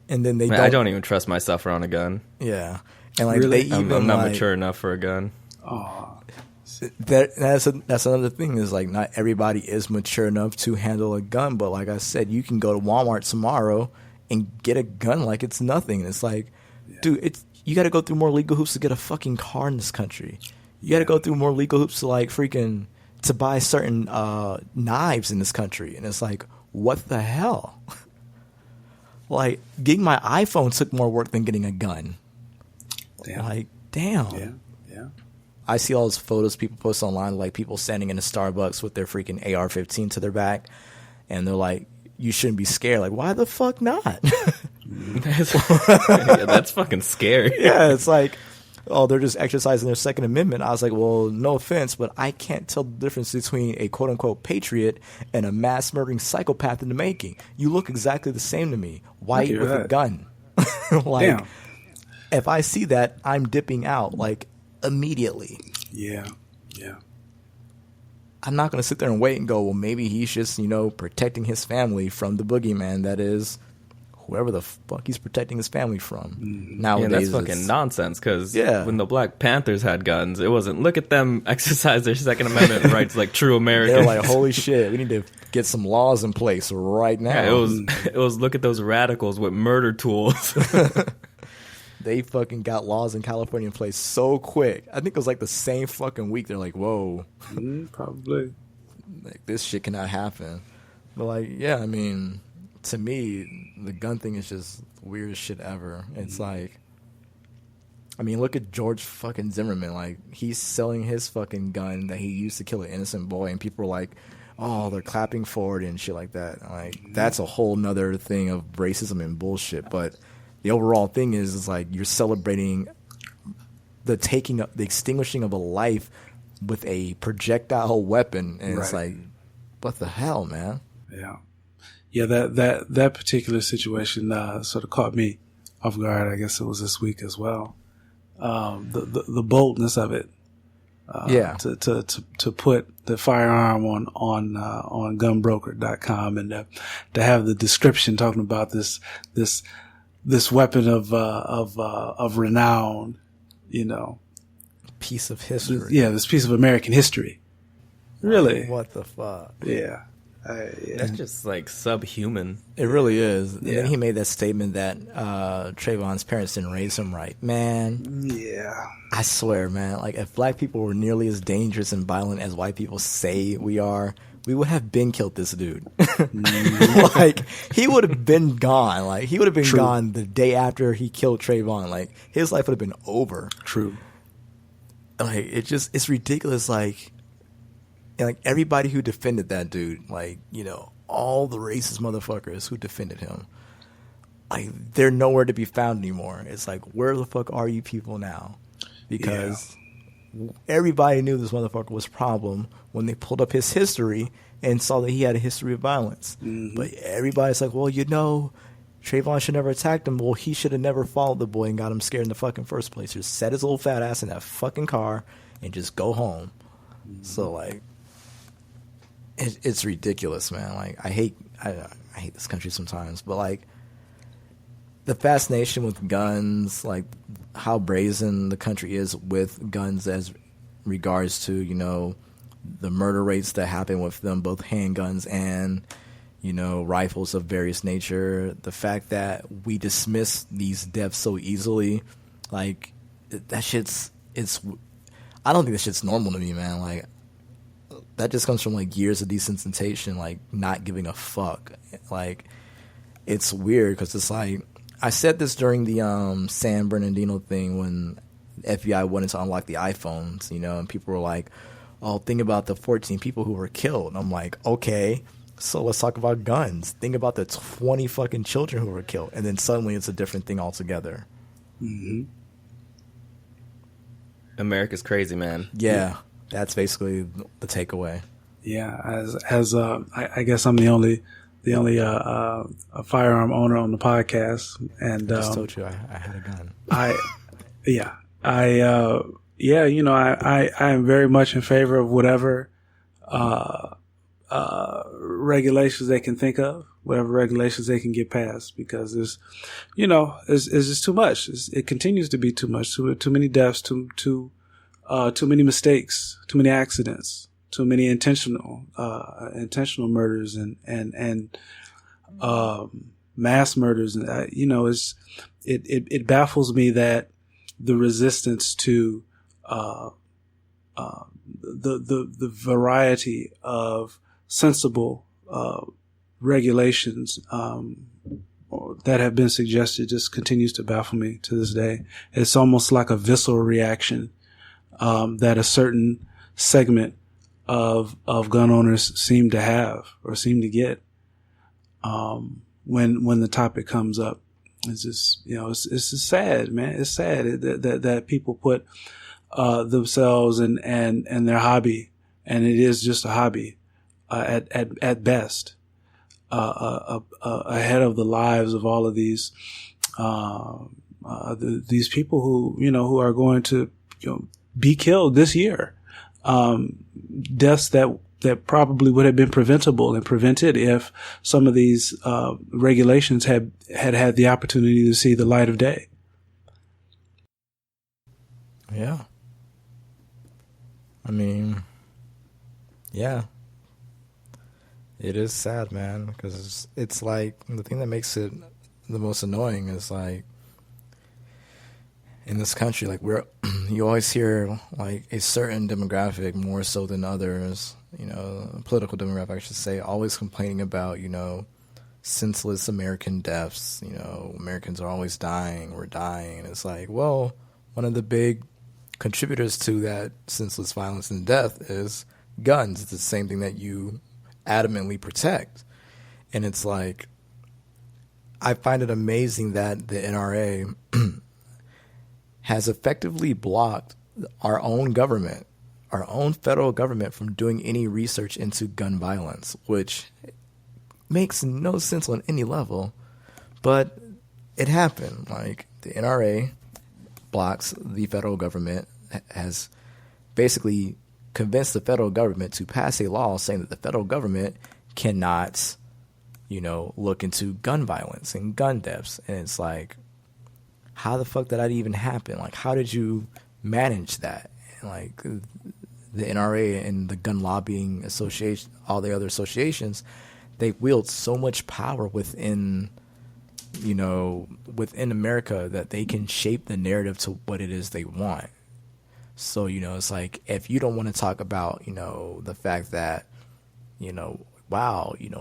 And then they I don't even trust myself around a gun. Yeah, and like Really? they even I'm not like, mature enough for a gun. Oh, that's another thing is like, not everybody is mature enough to handle a gun. But like I said, you can go to Walmart tomorrow and get a gun like it's nothing. And it's like, dude, you got to go through more legal hoops to get a fucking car in this country. You got to go through more legal hoops to like freaking to buy certain knives in this country. And it's like, what the hell? Like, getting my iPhone took more work than getting a gun. damn. Like, damn. Yeah. I see all those photos people post online, like people standing in a Starbucks with their freaking AR-15 to their back, and they're like, you shouldn't be scared. Like, why the fuck not? Yeah, that's fucking scary. Yeah, it's like, oh, they're just exercising their Second Amendment. I was like, well, no offense, but I can't tell the difference between a quote-unquote patriot and a mass-murdering psychopath in the making. You look exactly the same to me, white with a gun. Like, Damn. if I see that, I'm dipping out, like, immediately. Yeah. I'm not going to sit there and wait and go, well, maybe he's just, you know, protecting his family from the boogeyman that is whoever the fuck he's protecting his family from. Nowadays, Yeah, that's fucking nonsense, because Yeah. when the Black Panthers had guns, it wasn't, look at them exercise their Second Amendment rights like true Americans. they're like, holy shit, we need to get some laws in place right now. Yeah, it was look at those radicals with murder tools. They fucking got laws in California in place so quick. I think it was like the same fucking week. They're like, whoa, Probably. like, this shit cannot happen. But like, yeah, I mean, to me, the gun thing is just the weirdest shit ever. It's like, I mean, look at George fucking Zimmerman. Like, he's selling his fucking gun that he used to kill an innocent boy, and people are like, oh, they're clapping for it and shit like that. Like, that's a whole nother thing of racism and bullshit. But the overall thing is like you're celebrating the extinguishing of a life with a projectile weapon, and it's like, what the hell, man? Yeah. That particular situation sort of caught me off guard. I guess it was this week as well. The boldness of it. To put the firearm on gunbroker.com and to have the description talking about this weapon of renown, piece of history. This piece of American history. Really? What the fuck? Yeah. That's just like subhuman. It really is. And then he made that statement that Trayvon's parents didn't raise him right. Man. Yeah. I swear, man. Like, if black people were nearly as dangerous and violent as white people say we are, we would have been killed this dude. Like, he would have been gone. Like, he would have been gone the day after he killed Trayvon. Like, his life would have been over. True. Like, it's ridiculous. Like everybody who defended that dude, like, all the racist motherfuckers who defended him, like, they're nowhere to be found anymore. It's like, where the fuck are you people now? Because everybody knew this motherfucker was a problem when they pulled up his history and saw that he had a history of violence. Mm-hmm. But everybody's like, well, Trayvon should never attacked him. Well, he should have never followed the boy and got him scared in the fucking first place. Just set his old fat ass in that fucking car and just go home. Mm-hmm. So, like, it's ridiculous, man. Like, I hate this country sometimes, but like the fascination with guns, like how brazen the country is with guns as regards to, the murder rates that happen with them, both handguns and, rifles of various nature. The fact that we dismiss these deaths so easily, like, that shit's, I don't think that shit's normal to me, man. Like, that just comes from like years of desensitization, like not giving a fuck. Like, it's weird because it's like, I said this during the San Bernardino thing when the FBI wanted to unlock the iPhones, and people were like, oh, think about the 14 people who were killed. And I'm like, okay, so let's talk about guns. Think about the 20 fucking children who were killed. And then suddenly it's a different thing altogether. Mm-hmm. America's crazy, man. Yeah. That's basically the takeaway. Yeah, as I guess I'm the only a firearm owner on the podcast, and I just told you I had a gun. I am very much in favor of whatever regulations they can think of, whatever regulations they can get passed, because there's, it's just too much. It continues to be too much. Too many deaths. Too many mistakes, too many accidents, too many intentional murders and mass murders. And, it baffles me that the resistance to, the variety of sensible, regulations, that have been suggested just continues to baffle me to this day. It's almost like a visceral reaction that a certain segment of gun owners seem to have or seem to get when the topic comes up. It's just, it's just sad, man. It's sad that people put themselves and their hobby, and it is just a hobby at best, ahead of the lives of all of these people who are going to be killed this year. Deaths that probably would have been preventable and prevented if some of these regulations had the opportunity to see the light of day. Yeah. I mean, yeah. It is sad, man, because it's like the thing that makes it the most annoying is like, in this country, like you always hear like a certain demographic more so than others, political demographic, I should say, always complaining about, senseless American deaths. Americans are always dying. We're dying. And it's like, well, one of the big contributors to that senseless violence and death is guns. It's the same thing that you adamantly protect. And it's like, I find it amazing that the NRA has effectively blocked our own government, our own federal government, from doing any research into gun violence, which makes no sense on any level. But it happened. Like, the NRA blocks the federal government, has basically convinced the federal government to pass a law saying that the federal government cannot, look into gun violence and gun deaths. And it's like, how the fuck did that even happen? Like, how did you manage that? And like, the NRA and the gun lobbying association, all the other associations, they wield so much power within America that they can shape the narrative to what it is they want. So, it's like, if you don't want to talk about, the fact that,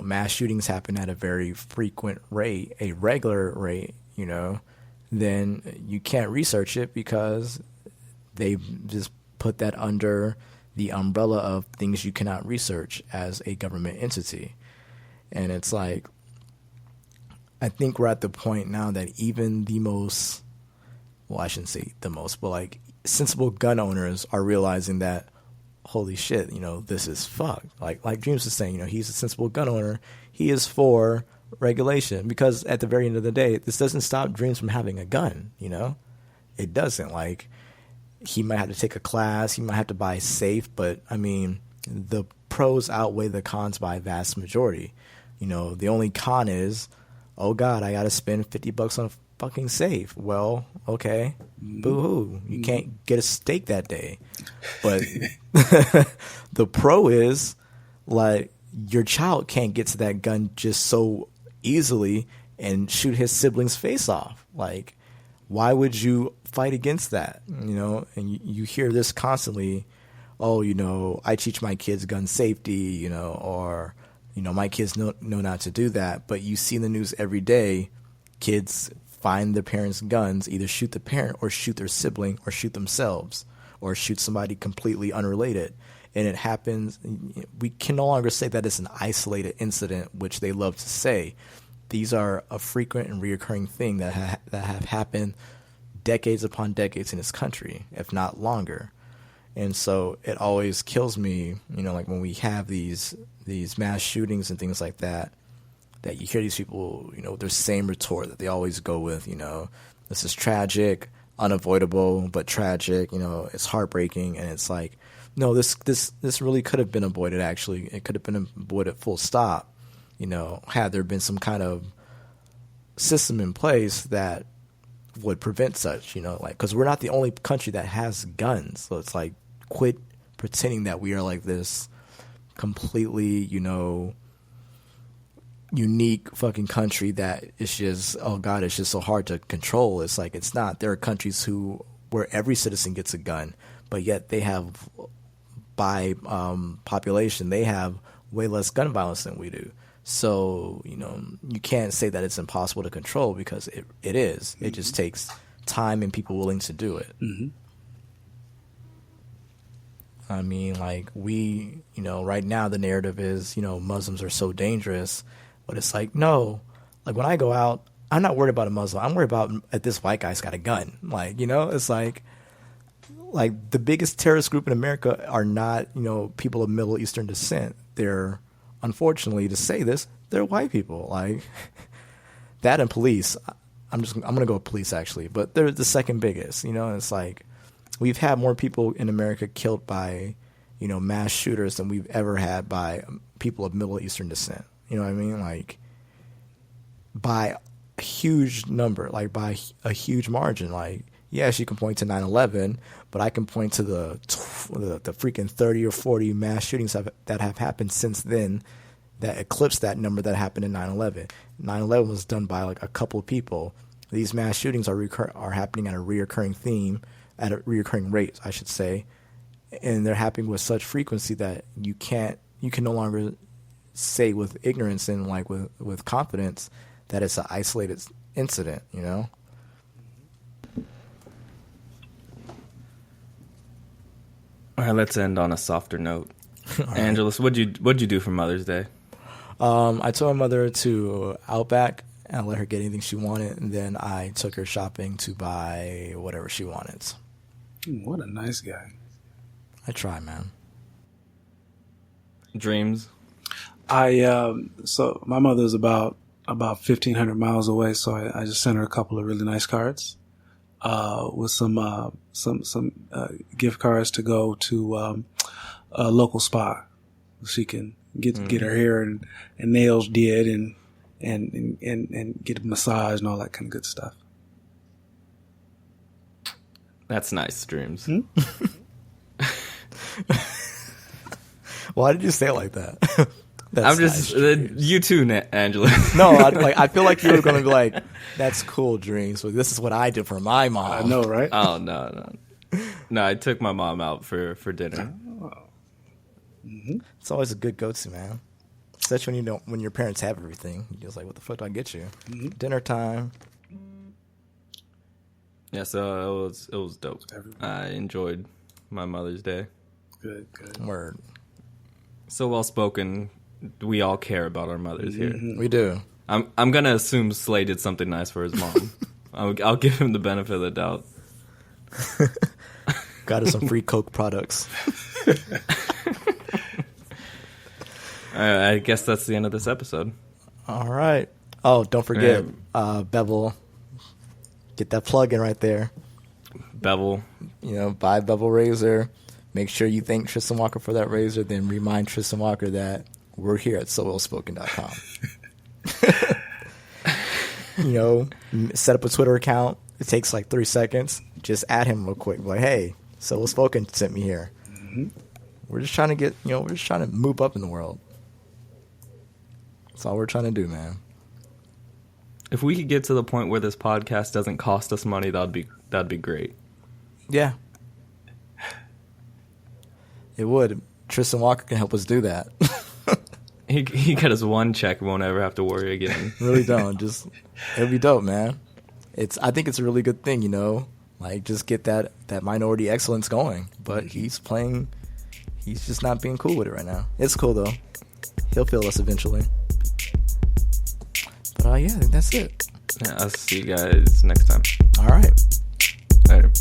mass shootings happen at a very frequent rate, a regular rate, then you can't research it because they've just put that under the umbrella of things you cannot research as a government entity. And it's like, I think we're at the point now that even the most, well, I shouldn't say the most, but like sensible gun owners are realizing that, holy shit, this is fucked. Like Dreams was saying, he's a sensible gun owner. He is for regulation, because at the very end of the day, this doesn't stop Dreams from having a gun, It doesn't. Like, he might have to take a class, he might have to buy safe, but I mean, the pros outweigh the cons by a vast majority. The only con is, oh God, I got to spend $50 on a fucking safe. Well, okay, boo-hoo. You can't get a steak that day. But the pro is, like, your child can't get to that gun just so easily and shoot his sibling's face off. Like, why would you fight against that? And you hear this constantly. Oh, I teach my kids gun safety, or my kids know not to do that. But you see in the news every day, kids find their parents' guns, either shoot the parent or shoot their sibling or shoot themselves or shoot somebody completely unrelated. And it happens. We can no longer say that it's an isolated incident, which they love to say. These are a frequent and reoccurring thing that have happened decades upon decades in this country, if not longer. And so it always kills me, like when we have these mass shootings and things like that, that you hear these people, their same retort that they always go with, this is tragic, unavoidable, but tragic, it's heartbreaking. And it's like, no, this really could have been avoided, actually. It could have been avoided full stop, had there been some kind of system in place that would prevent such, because we're not the only country that has guns. So it's like, quit pretending that we are like this completely, unique fucking country that it's just, oh God, it's just so hard to control. It's like, it's not. There are countries where every citizen gets a gun, but yet they have, by population, they have way less gun violence than we do. So, you can't say that it's impossible to control, because it is. It just takes time and people willing to do it. Mm-hmm. I mean, like, we, right now the narrative is, Muslims are so dangerous, but it's like, no, like when I go out, I'm not worried about a Muslim. I'm worried about if this white guy's got a gun. Like, it's like the biggest terrorist group in America are not, people of Middle Eastern descent. They're, unfortunately to say this, they're white people. Like, that and police. I'm going to go with police, actually, but they're the second biggest, and it's like, we've had more people in America killed by, mass shooters than we've ever had by people of Middle Eastern descent. You know what I mean? Like, by a huge number, like by a huge margin. Like, yes, you can point to 9/11, but I can point to the freaking 30 or 40 mass shootings that have happened since then that eclipse that number that happened in 9/11. 9/11 was done by like a couple of people. These mass shootings are happening at a reoccurring rate, I should say, and they're happening with such frequency that you can no longer say with ignorance and like with confidence that it's an isolated incident. All right, let's end on a softer note. Angelus, what'd you do for Mother's Day? I took my mother to Outback and I let her get anything she wanted, and then I took her shopping to buy whatever she wanted. What a nice guy. I try, man. Dreams? So my mother's about 1,500 miles away, so I just sent her a couple of really nice cards, with some gift cards to go to a local spa. She can get her hair and nails did and get a massage and all that kind of good stuff. That's nice, Dreams. Why did you say it like that? I'm just you too, Angela. No, I feel like you were going to be like, "That's cool, Dreams. But this is what I did for my mom." I know, right? Oh no. I took my mom out for dinner. It's always a good go-to, man. Especially when your parents have everything. You're just like, "What the fuck do I get you?" Dinner time. Yeah, so it was dope. I enjoyed my Mother's Day. Good. Word. So well spoken. We all care about our mothers here. We do. I'm gonna assume Slay did something nice for his mom. I'll give him the benefit of the doubt. Got us some free Coke products. I guess that's the end of this episode. All right. Oh, don't forget, Bevel. Get that plug in right there. Bevel. Buy Bevel razor. Make sure you thank Tristan Walker for that razor. Then remind Tristan Walker that we're here at SoWellSpoken.com. Set up a Twitter account. It takes like 3 seconds. Just add him real quick. Like, hey, So Well Spoken sent me here. We're just trying to we're just trying to move up in the world. That's all we're trying to do, man. If we could get to the point where this podcast doesn't cost us money, that'd be great. Yeah. It would. Tristan Walker can help us do that. He got us one check, won't ever have to worry again. Really don't. It'll be dope, man. I think it's a really good thing, just get that minority excellence going. But he's just not being cool with it right now. It's cool though. He'll feel us eventually. But yeah, I think that's it. Yeah, I'll see you guys next time. All right. Later.